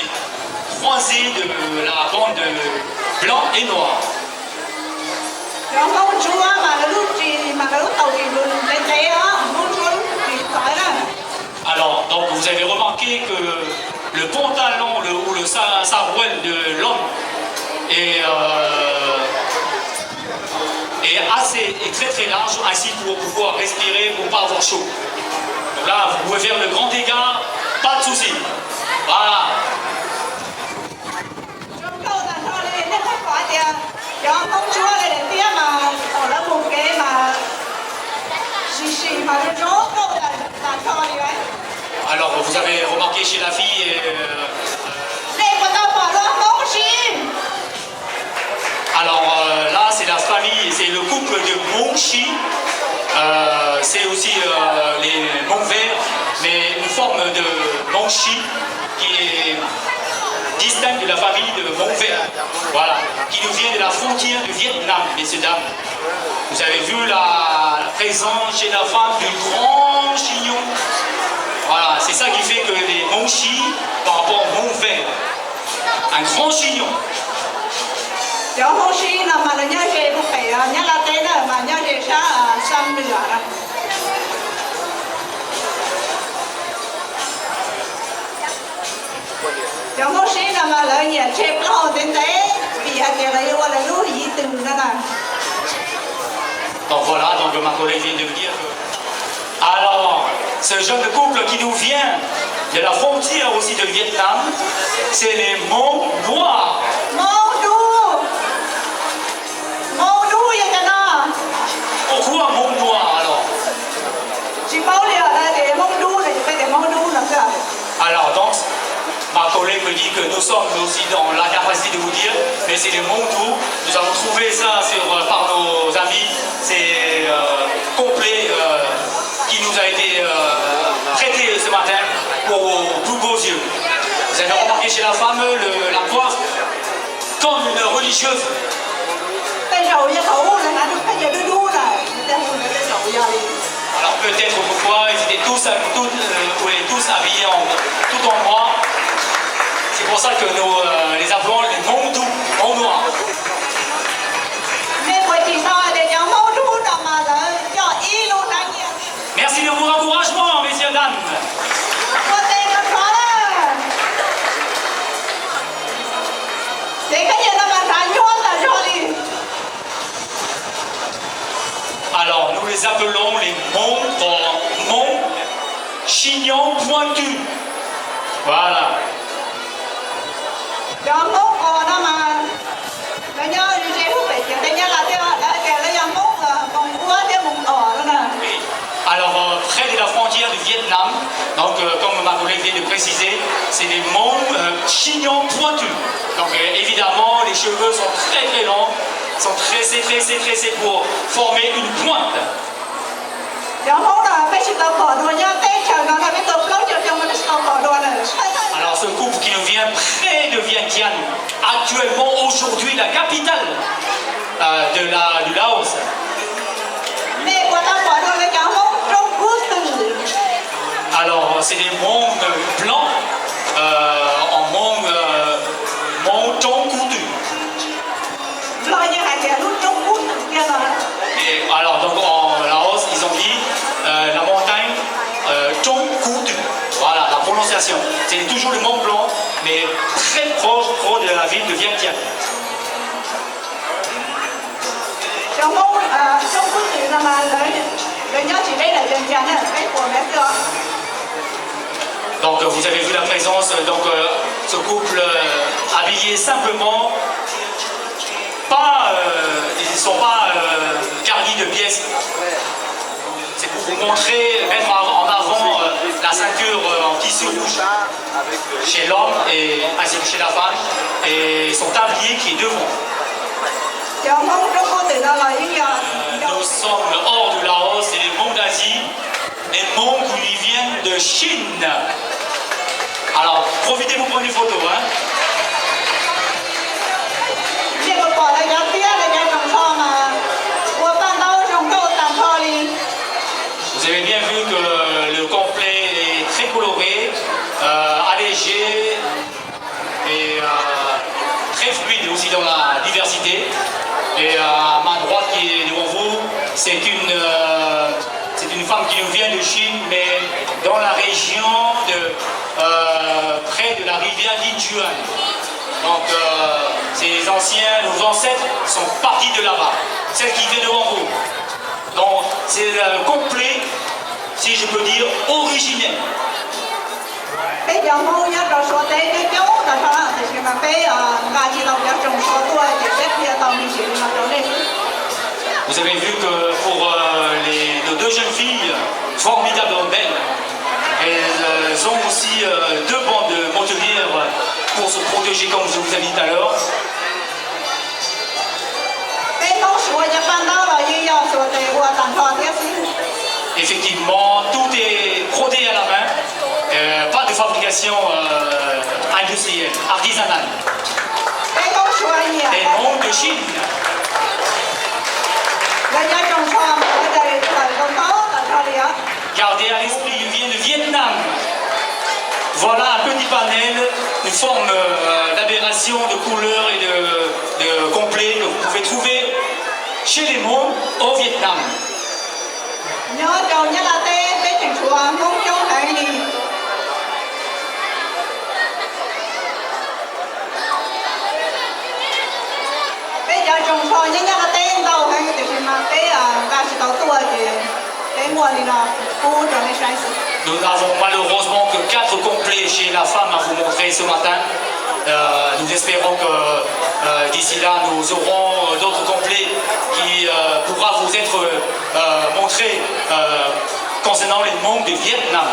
croisé de la bande blanc et noir. เราห้องชัวร์มาแล้วลูกจีมาแล้วเต่าจีรุ่นเละๆอ่ะห้องชัวร์ลูกจีสายน่ะ Alors, donc vous avez remarqué que le pantalon ou le sarouel de l'homme est est très très large, ainsi pour pouvoir respirer, pour ne pas avoir chaud. Donc là, vous pouvez faire le grand dégât, pas de souci. Voilà. ช่วงเข้าแต่ทอเลยเนี่ยเขาขอเดียวยอมห้องชัวร์เลยเตี้ยมาออกแล้วบุกเก๋มาชิมาจะโจ๊กเข้าแต่ทอเลยไว้ Alors, vous avez remarqué chez la fille, เด็กมาต้องบอกว่าห้องชิ alors là, c'est la famille, c'est le couple de Monchi. C'est aussi les monts verts, mais une forme de Monchi qui est distincte de la famille de Montvert. Voilà, qui nous vient de la frontière du Vietnam, messieurs dames. Vous avez vu la présence chez la femme du grand chignon. Voilà, c'est ça qui fait que les Monchi par rapport au Montvert. Un grand chignon. เดี๋ยวห้องชินำมาแล้วเนี่ยเจ๊บุกเก๋เนี่ยลาเต้เนี่ยมาเนี่ยเจ๊ชาซ้ำเหนือนะ nhà chép lo đến đấy vì hai cái đấy gọi là lúa gì từ đó nè. Donc voilà, donc ma collègue vient de me dire que... Alors, ce jeune couple qui nous vient de la frontière aussi de Vietnam, c'est les Hmong noirs. Mong đu vậy cả nó. Pourquoi Hmong noirs alors? Chỉ bảo liệu là để mong đu này phải để mong đu là sao? Alors, donc, ma collègue me dit que nous sommes aussi dans la capacité de vous dire, mais c'est les Hmong Dou. Nous avons trouvé ça par nos amis. C'est complet qui nous a été prêté ce matin pour vos plus beaux yeux. Vous avez remarqué chez la femme la coiffe comme une religieuse. Tay rầu với khẩu là nó cái giờ đu đu này, tay rầu vậy. Alors peut-être pourquoi ils étaient tous habillés tout en noir. C'est pour ça que nous les appelons les Hmong Dou, Hmong noirs. Nên bởi chỉ sao để cho mong đu đó mà là cho ý luôn là nhiều. Merci de vos encouragements, messieurs, dames. Có tên nó có đó. Để cái gì nó mà thành chuông là cho đi. Alors, nous les appelons les Hmong chignon pointu. Voilà. Cho mốt còn đó mà. Nó nhớ đi xe hút bệnh, nó nhớ là cái là do mốt còn quá theo một đó nè. Alors, près de la frontière du Vietnam, donc comme ma collègue vient de préciser, c'est les Hmong chignon pointu. Donc évidemment, les cheveux sont très très longs, sont tressés pour former une pointe. Cho mốt là phải xịt tao khỏi đùa nhá, tết chờ nó là phải tập lâu cho mình tao khỏi đùa này. Alors ce couple qui nous vient près de Vientiane, actuellement aujourd'hui la capitale du Laos. Mẹ của tao khỏi đùa là cho mốt trong quốc tử. Alors c'est des Hmong blancs en Hmong Trong Coutu. Lo như hai kẻ lúc trong quốc tử kia mà. Et alors donc en Laos ils ont dit la montagne Trong Coutu. Voilà la prononciation. C'est toujours le Mont Blanc mais très proche de la ville de Vientiane. Cho mốt trong quốc tử là mà lời nhớ chỉ đây là dân gian này, cái của mẹ chưa. Donc vous avez vu la présence, donc ce couple habillé simplement, ils ne sont pas garnis de pièces. C'est pour vous montrer, mettre en avant la ceinture en tissu rouge chez l'homme et ainsi que chez la femme et son tablier qui est devant. Cho mốt trong quốc tử là lời ý Nous sommes hors du Laos et les Hmong d'Asie, les Hmong qui viennent de Chine. Alors, profitez, vous prenez une photo. Hein. Vous avez bien vu que le complet est très coloré, allégé et très fluide aussi dans la diversité. Et à ma droite qui est devant vous, c'est une femme qui nous vient de Chine, mais dans la région près de la rivière Yinchuan. Donc ces nos ancêtres sont partis de là-bas, celle qui vient devant vous. Donc c'est complet, si je peux dire, originel. Bây giờ mua nhá rồi số tế cái chỗ là sao thì khi mà cái gà chỉ đầu cho trồng số tuổi thì sẽ bây giờ mình chỉ mà trồng đi. Vous avez vu que pour nos deux jeunes filles, formidablement belles, elles ont aussi deux bandes de montelières pour se protéger comme je vous ai dit tout à l'heure. Effectivement, tout est brodé à la main, pas de fabrication industrielle, artisanale. Les Hmong de Chine. Gardez à l'esprit, ils viennent de Vietnam. Voilà un petit panel, une forme d'aberration de couleurs et de complet que vous pouvez trouver chez les Hmong au Vietnam. của thì nó khu cho nên sai sự. Nous n'avons malheureusement que 4 complets chez la femme à vous montrer ce matin. Nous espérons que d'ici là, nous aurons d'autres complets qui pourra vous être montrés concernant les Hmong du Vietnam.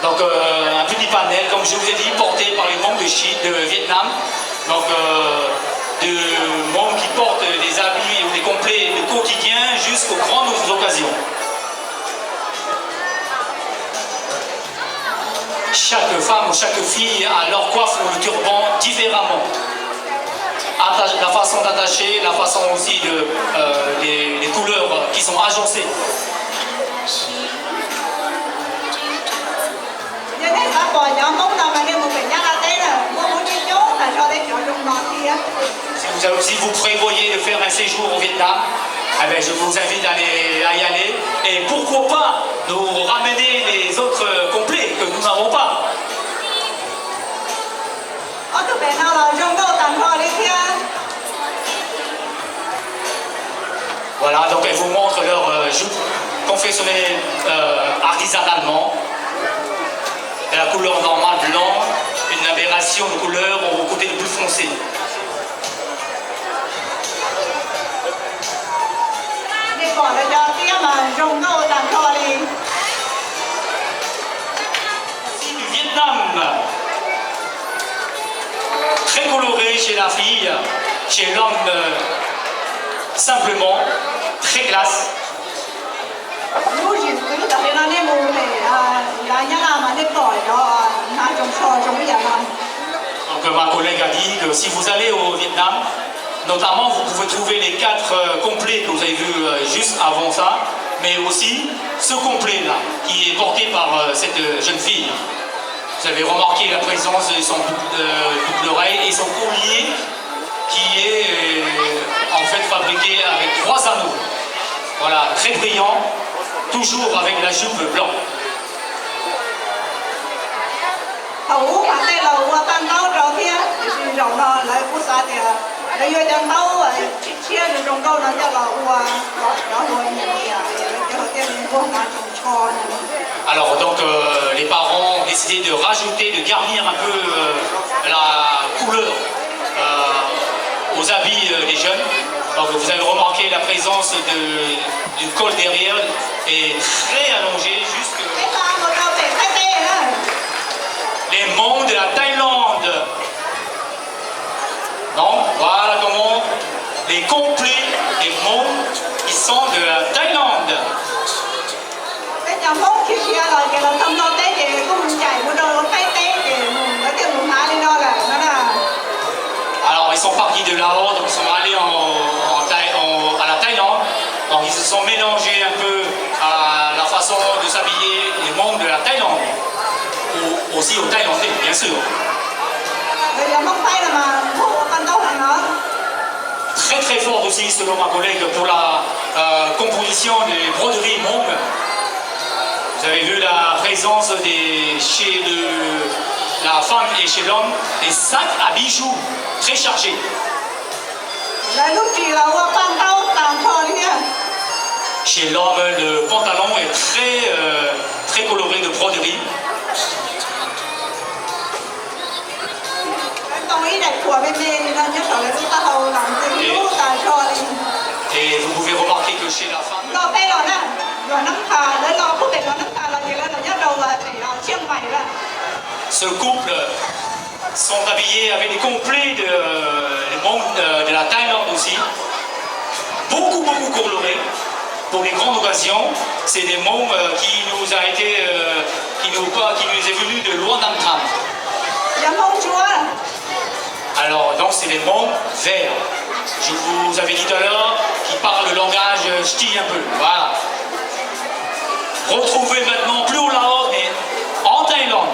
Donc un petit panel, comme je vous ai dit, porté par les Hmong de Vietnam. Donc de Hmong qui portent des habits ou des complets de quotidien jusqu'aux grandes occasions. Chaque femme ou chaque fille a leur coiffe ou le turban différemment. La façon d'attacher, la façon aussi de les couleurs qui sont agencées. Si vous prévoyez de faire un séjour au Vietnam, eh bien, je vous invite à y aller. Et pourquoi pas nous ramener les autres complets que nous n'avons pas. Voilà, donc elles vous montrent leur jupe confectionnée artisanalement. Et la couleur normale blanc, une aberration de couleur au côté le plus foncé. Du Vietnam, très coloré chez la fille, chez l'homme simplement, très classe. Donc ma collègue a dit que si vous allez au Vietnam, notamment vous pouvez trouver les 4 complets que vous avez vus juste avant ça, mais aussi ce complet là, qui est porté par cette jeune fille. Vous avez remarqué la présence de son boucle d'oreille et son collier qui est en fait fabriqué avec 3 anneaux. Voilà, très brillant, toujours avec la jupe blanche. Alors donc les parents ont décidé de rajouter, de garnir un peu la couleur aux habits des jeunes. Donc vous avez remarqué la présence du col derrière est très allongé jusque les Hmong de la Thaïlande. Donc voilà comment les complets des Hmong qui sont de la Thaïlande. Alors ils sont partis de Laos, donc ils sont allés à la Thaïlande. Donc ils se sont mélangés un peu à la façon de s'habiller les Hmong de la Thaïlande. Ou aussi aux Thaïlandais, bien sûr. Très très fort aussi, selon ma collègue, pour la composition des broderies Hmong. Vous avez vu la présence chez la femme et chez l'homme, des sacs à bijoux très chargés. Chez l'homme, le pantalon est très coloré de broderie. Et vous pouvez remarquer que chez la femme, ce couple sont habillés avec des complets de la Thaïlande aussi, beaucoup colorés pour les grandes occasions. C'est des Hmong qui nous est venu de Luang Nam. Alors donc c'est des Hmong verts. Je vous avais dit tout à l'heure qu'ils parlent le langage ch'ti un peu. Voilà. Retrouvez maintenant plus au Laos mais en Thaïlande.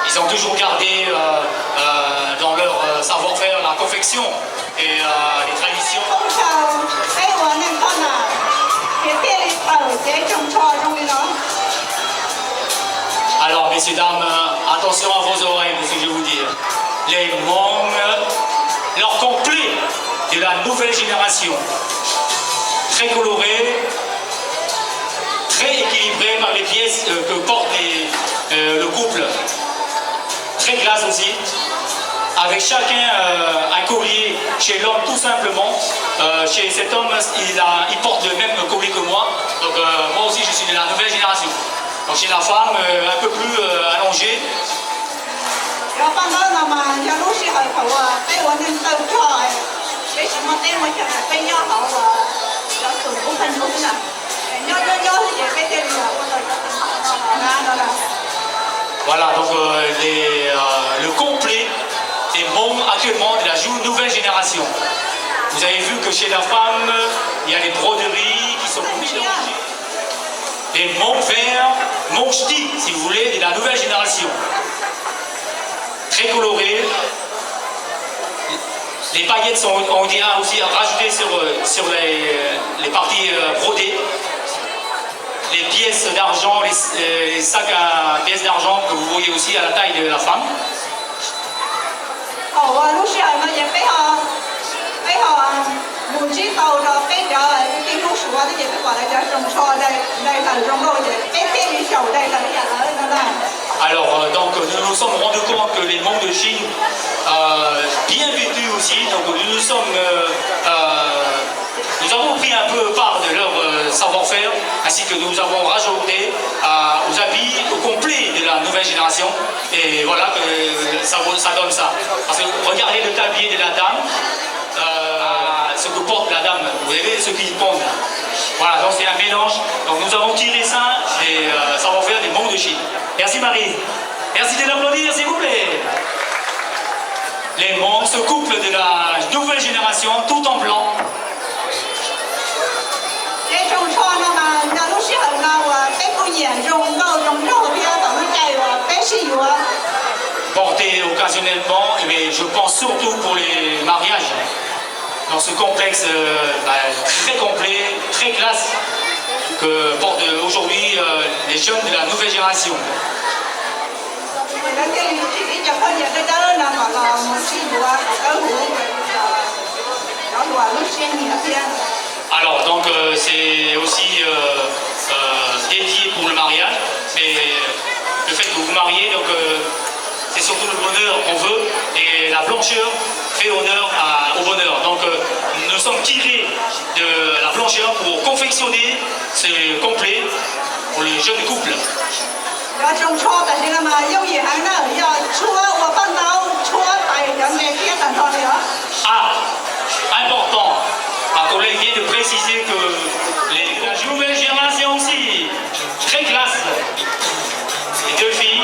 Ils ont toujours gardé dans leur savoir-faire la confection et les traditions. Alors messieurs, dames, attention à vos oreilles pour ce que je vais vous dire. Les Hmong, leur complet de la nouvelle génération. Très coloré, très équilibré par les pièces que porte le couple. Très classe aussi. Avec chacun un collier chez l'homme tout simplement. Chez cet homme, il porte le même collier que moi. Donc moi aussi je suis de la nouvelle génération. Donc chez la femme, un peu plus allongée. Voilà, donc le complet des Hmong actuellement de la nouvelle génération. Vous avez vu que chez la femme, il y a les broderies qui sont mélangées. Les Hmong verts, Hmong ch'ti, si vous voulez, de la nouvelle génération. Très colorés. Les paillettes sont, on dirait aussi rajoutées sur les parties brodées. Les pièces d'argent, les sacs à pièces d'argent que vous voyez aussi à la taille de la femme. Alors, donc, nous nous sommes rendus compte que les Hmong de Chine, bien vêtus aussi, donc nous avons pris un peu part de leur savoir-faire, ainsi que nous avons rajouté aux habits au complet de la nouvelle génération. Et voilà que ça donne ça. Parce que regardez le tablier de la dame, ce que porte la dame, vous voyez ce qu'il compte. Voilà, donc c'est un mélange. Donc nous avons tiré ça des savoir-faire des Hmong de Chine. Merci Marie. Merci de l'applaudir s'il vous plaît. Les Hmong, ce couple de la nouvelle génération, tout en blanc. Porté occasionnellement, mais je pense surtout pour les mariages. Dans ce complexe très complet, très classe, que portent aujourd'hui les jeunes de la nouvelle génération. Alors, donc, c'est aussi dédié pour le mariage, mais le fait que vous vous mariez, donc, c'est surtout le bonheur qu'on veut, et la blancheur fait honneur au bonheur. Donc, nous sommes tirés de la blancheur pour confectionner ce complet pour les jeunes couples. Ah, important. Ma collègue vient de préciser que la nouvelle génération aussi, très classe. Les deux filles.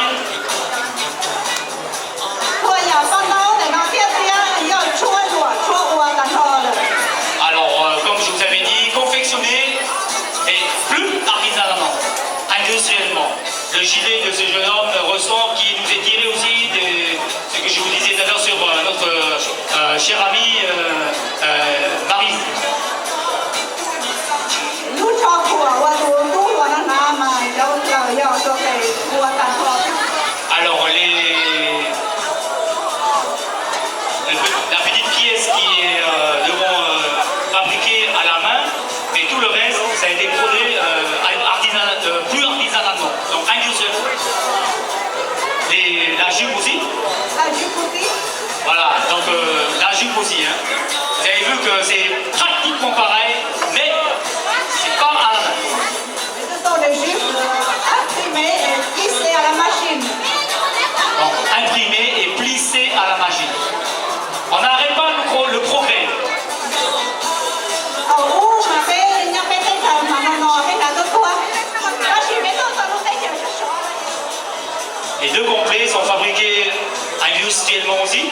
Alors, comme je vous avais dit, confectionné et plus artisanalement, industriellement. Le gilet de ce jeune homme ressort qui nous est tiré aussi de ce que je vous disais tout à l'heure sur notre chère amie Marie. Alors, la petite pièce qui est fabriquée à la main, mais tout le reste, ça a été brodé plus artisanalement, donc industriel. La jupe aussi. Voilà, donc la jupe aussi. Hein. Vous avez vu que c'est pratiquement pareil, mais c'est pas à la main. Donc, imprimé et plissé à la machine. On n'arrête pas le progrès. Les deux complets sont fabriqués industriellement aussi.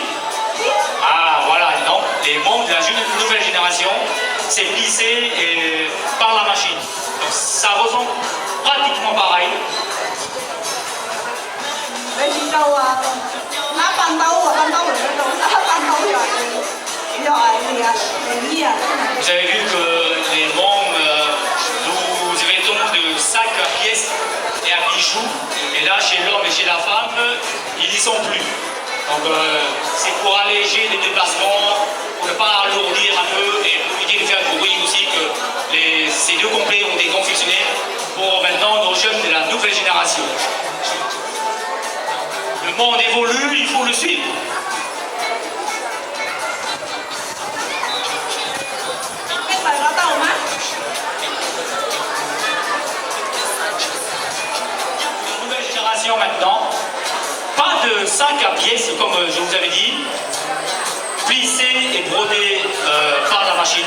Ah voilà, donc les Hmong de la nouvelle génération, c'est plissé par la machine. Donc ça ressemble pratiquement pareil. Vous avez vu que les Hmong nous vêtons de sacs à pièces et à bijoux. Et là, chez l'homme et chez la ils n'y sont plus. Donc c'est pour alléger les déplacements, pour ne pas alourdir un peu et pour éviter de faire du bruit aussi que ces deux complets ont été confectionnés pour maintenant nos jeunes de la nouvelle génération. Le monde évolue, il faut le suivre. Nouvelle génération maintenant. Pas de sac à pièces comme je vous avais dit, plissé et brodé par la machine.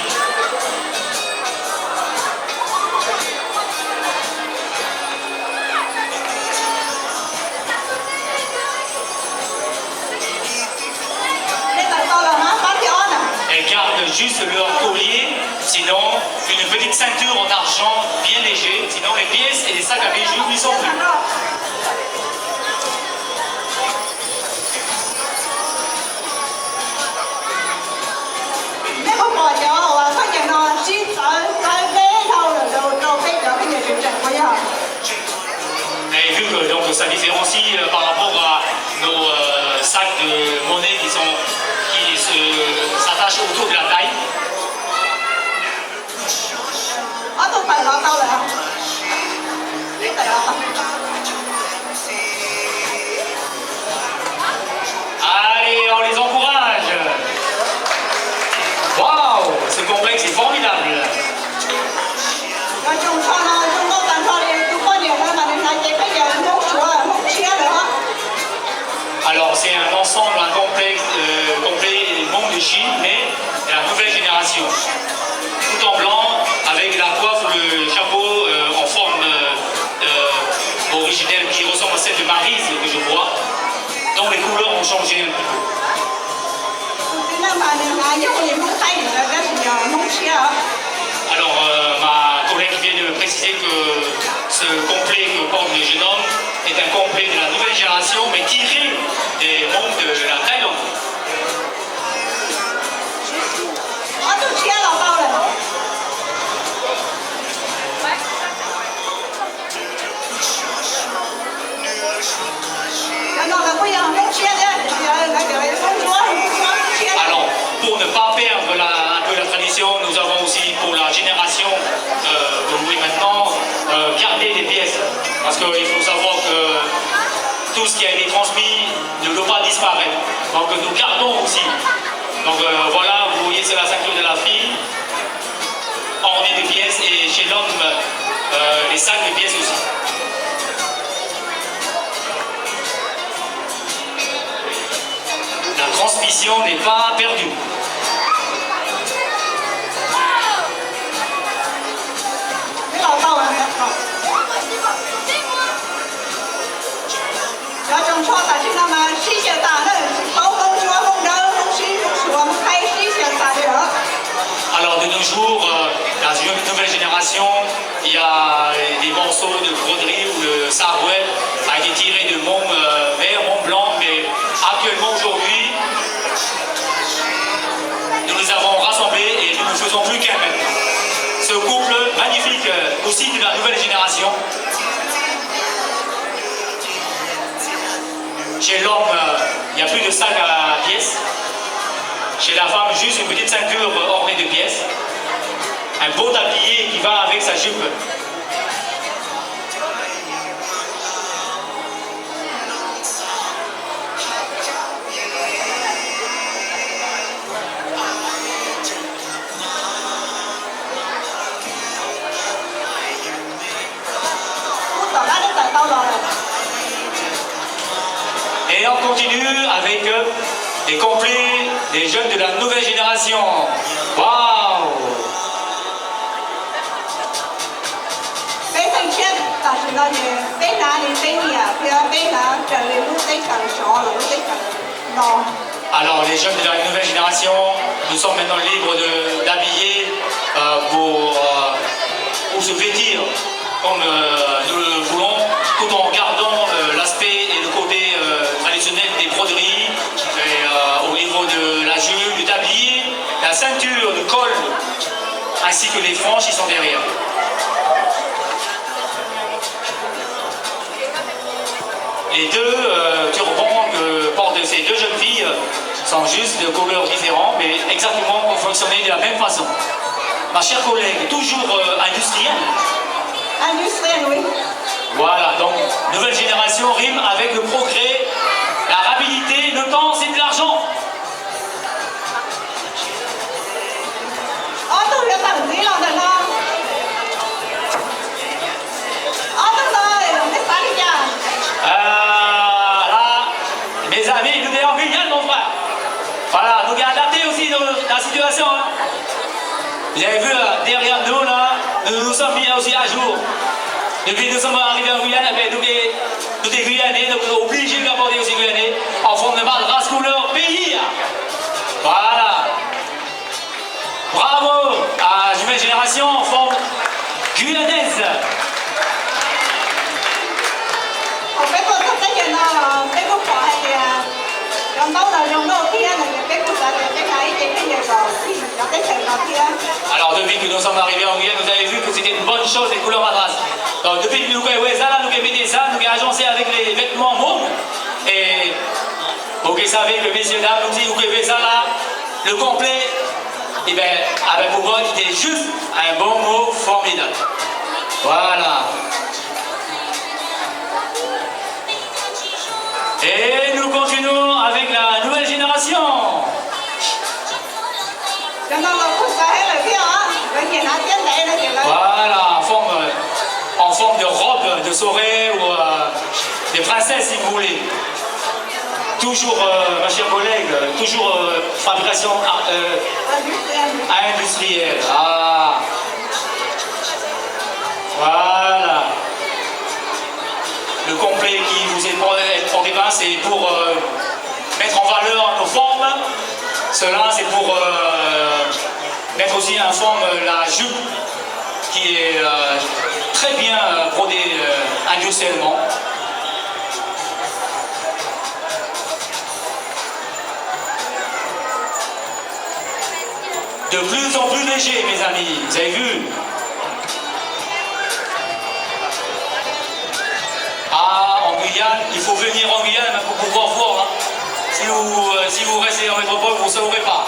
Elles gardent juste leur collier, sinon une petite ceinture en argent bien léger, sinon les pièces et les sacs à bijoux n'y sont plus. Et vu que donc, ça différencie par rapport à nos sacs de monnaie qui s'attachent autour de la taille. Allez, on les encourage. Waouh, ce complexe est formidable. Alors c'est un ensemble, un complexe complet monde de Chine, mais de la nouvelle génération. Tout en blanc, avec la coiffe, le chapeau en forme originelle qui ressemble à celle de Maryse que je vois. Donc les couleurs ont changé un petit peu. Alors ma collègue vient de préciser que ce complet que porte le jeune homme est un complet de la nouvelle génération, mais tiré des mondes de la Thaïlande. Alors, pour ne pas perdre un peu la tradition, nous avons aussi pour la génération de maintenant garder des pièces. Parce qu'il faut savoir que tout ce qui a été transmis ne doit pas disparaître. Donc nous gardons aussi. Donc voilà, vous voyez, c'est la ceinture de la fille, ornée de pièces, et chez l'homme, les sacs de pièces aussi. La transmission n'est pas perdue. Alors de nos jours, la nouvelle génération, il y a des morceaux de broderie où le sarouel a été tiré de môme vert, môme blanc, mais actuellement aujourd'hui, nous les avons rassemblés et nous ne faisons plus qu'un même. Ce couple magnifique aussi de la nouvelle génération. Chez l'homme, il n'y a plus de sac à pièces. Chez la femme, juste une petite ceinture ornée de pièces. Un beau tablier qui va avec sa jupe. Et on continue avec des complets des jeunes de la nouvelle génération. Waouh! Alors les jeunes de la nouvelle génération, nous sommes maintenant libres d'habiller pour se vêtir comme nous le voulons, tout en gardant l'aspect et le côté traditionnel des broderies, au niveau de la jupe, du tablier, la ceinture, le col, ainsi que les franges qui sont derrière. Les deux turbans que sont juste de couleurs différentes, mais exactement fonctionner de la même façon. Ma chère collègue, toujours industrielle. Industriel, oui. Voilà, donc nouvelle génération rime avec le progrès, la rapidité, le temps, c'est de l'argent. Tôi đã tặng gì là đàn ông. Tôi nói là cái sáng đi nha. Là, mes amis, nous sommes en Guyane, mon frère. Voilà, donc il y a adapté aussi la situation. Hein. Vous avez vu derrière nous, là, nous nous sommes mis aussi à jour. Depuis que nous sommes arrivés en Guyane, nous sommes Guyanais, donc nous sommes obligés d'apporter aussi Guyanais en forme de race couleur pays. Voilà. Bravo à la nouvelle génération en forme guyanaise. Cái con sắp tới giờ nó cái con phải trong đâu là trong đâu kia là cái con sẽ cái này cái gì rồi cái chuyện nào kia. Alors depuis que nous sommes arrivés en Guyane, vous avez vu que c'était une bonne chose les couleurs madras. Donc depuis que nous avons ça, nous avons mis ça, nous avons agencé avec les vêtements mauves. Et vous savez que messieurs dames, nous disons vous avez ça là, le complet. Et bien, avec pour moi, c'était juste un bon mot formidable. Voilà. Et nous continuons avec la nouvelle génération. Voilà, en forme de robe de soirée ou de princesse si vous voulez. Toujours, ma chère collègue, toujours fabrication industrielle. Ah. Voilà. Le complet qui vous est porté là, c'est pour mettre en valeur nos formes. Cela, c'est pour mettre aussi en forme la jupe qui est très bien brodée industriellement. De plus en plus léger, mes amis, vous avez vu? Ah, en Guyane, il faut venir en Guyane pour pouvoir voir. Hein. Si vous restez en métropole, vous ne saurez pas.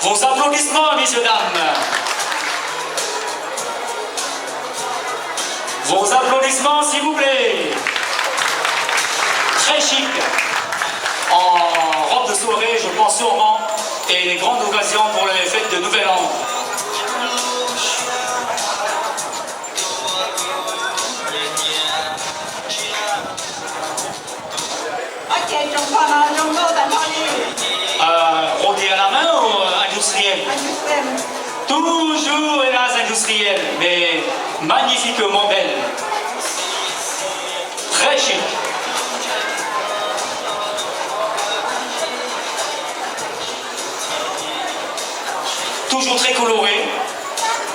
Vos applaudissements, messieurs, dames. Vos applaudissements, s'il vous plaît. Très chic. En robe de soirée, je pense sûrement, et les grandes occasions pour les fêtes de Nouvel An. Rodé à la main ou industriel? Toujours hélas industriel, mais magnifiquement belle. Très chic. Toujours très coloré,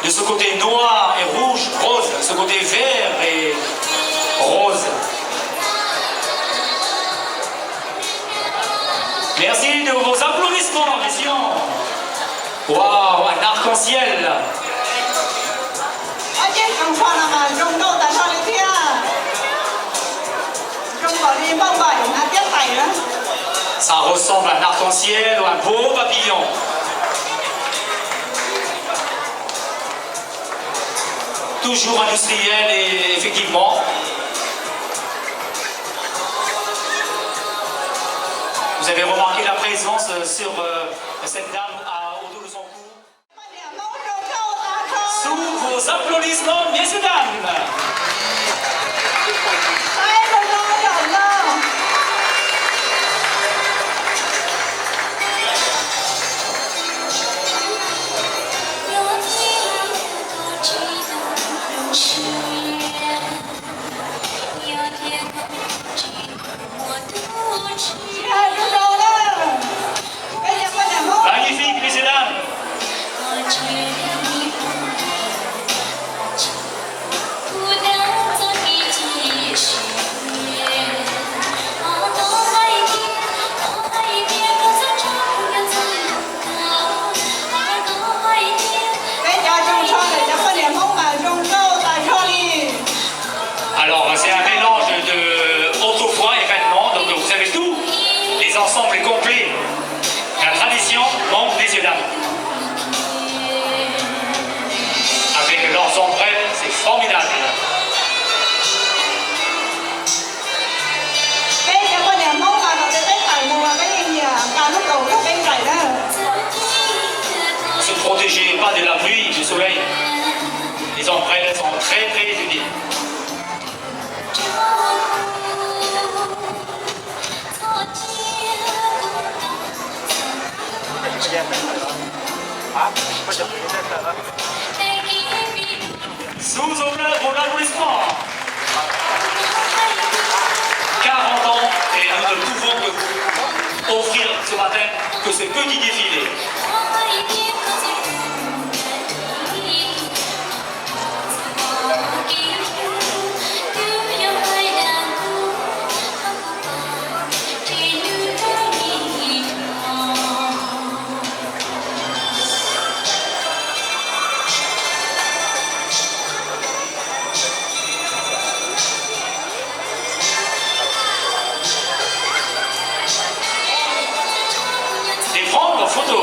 de ce côté noir et rouge, rose, ce côté vert et rose. Merci de vos applaudissements, messieurs. Waouh, un arc-en-ciel. Ça ressemble à un arc-en-ciel ou un beau papillon. Toujours industriel et effectivement. Vous avez remarqué la présence sur cette dame autour de son cou. Sous vos applaudissements, messieurs, dames. Magnifique, messieurs, dames. soleil. Les ombrelles sont très très unies. Sous vos applaudissements. 40 ans et nous ne pouvons que vous offrir ce matin que ce petit défilé. Prendre en photo.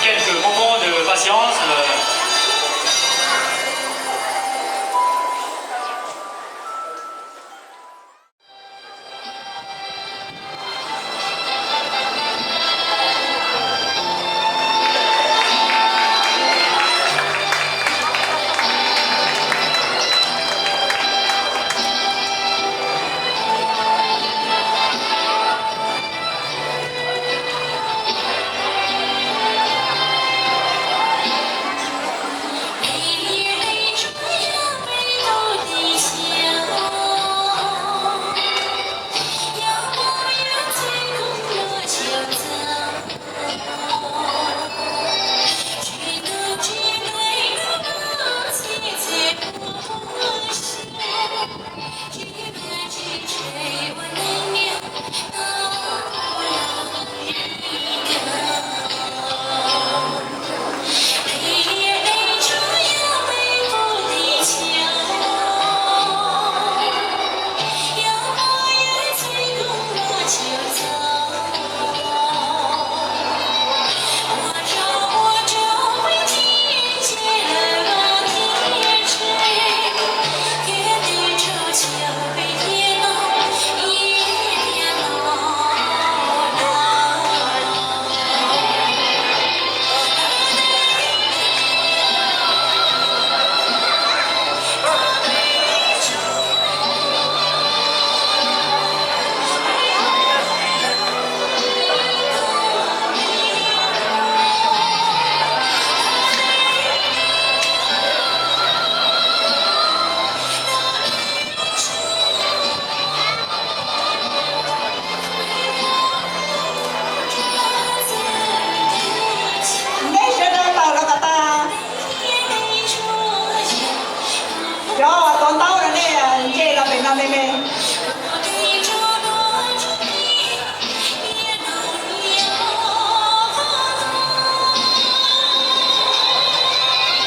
Quelques moments de patience.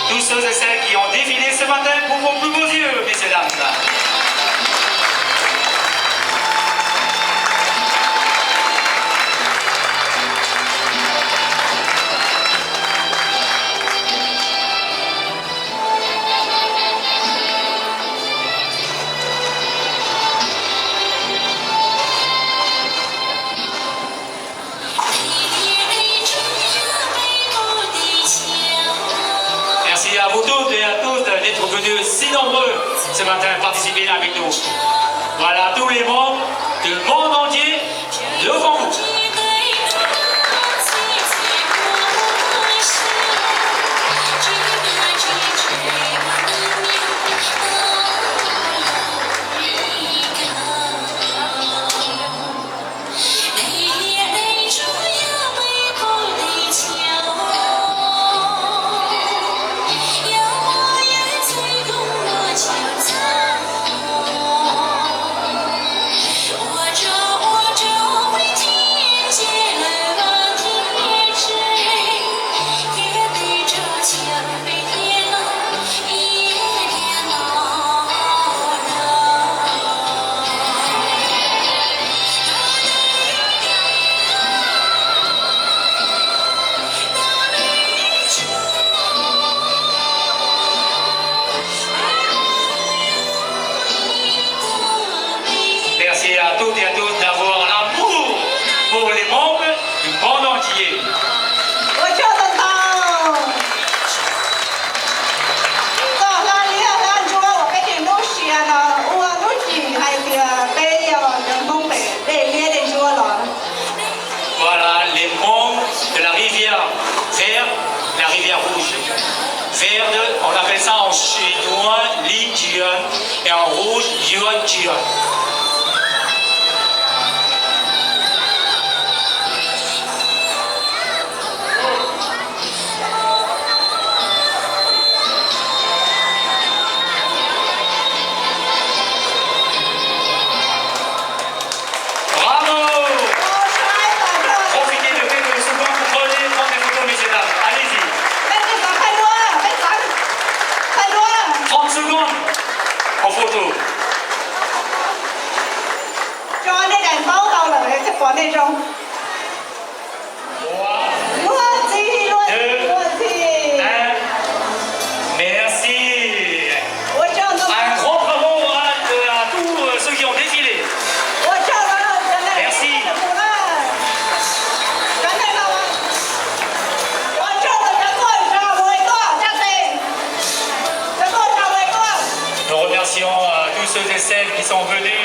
Tous ceux et celles qui ont défilé ce matin pour vos plus beaux yeux, messieurs, dames. Merci à vous toutes et à tous d'être venus si nombreux ce matin participer avec nous. Voilà tous les membres du monde entier devant vous. toutes et à tous d'avoir l'amour pour les membres du monde entier. 我叫得到。到那里俺说我给你弄些了，我弄几还得白要人工白，得也得说了。 Voilà les monts de la rivière verte, la rivière rouge. Verte, on appelle ça en chinois Li Jian et en rouge Yuan Jian. Bravo! 我猜反正 Profitez de quelques secondes pour prendre des photos, messieurs dames. Allez-y. 被那个太多了，被咱太多了。 30 secondes en photo. 就按这点包到了，在国内中。 3, 我记录，我记。 1. Merci. 我这样都， Un grand bravo à tous ceux qui ont défilé. 我这样都真的。 Merci. 真的了吗？我这个人多少为多，这边，人多少为多。 Nous remercions tous ceux et celles qui sont venus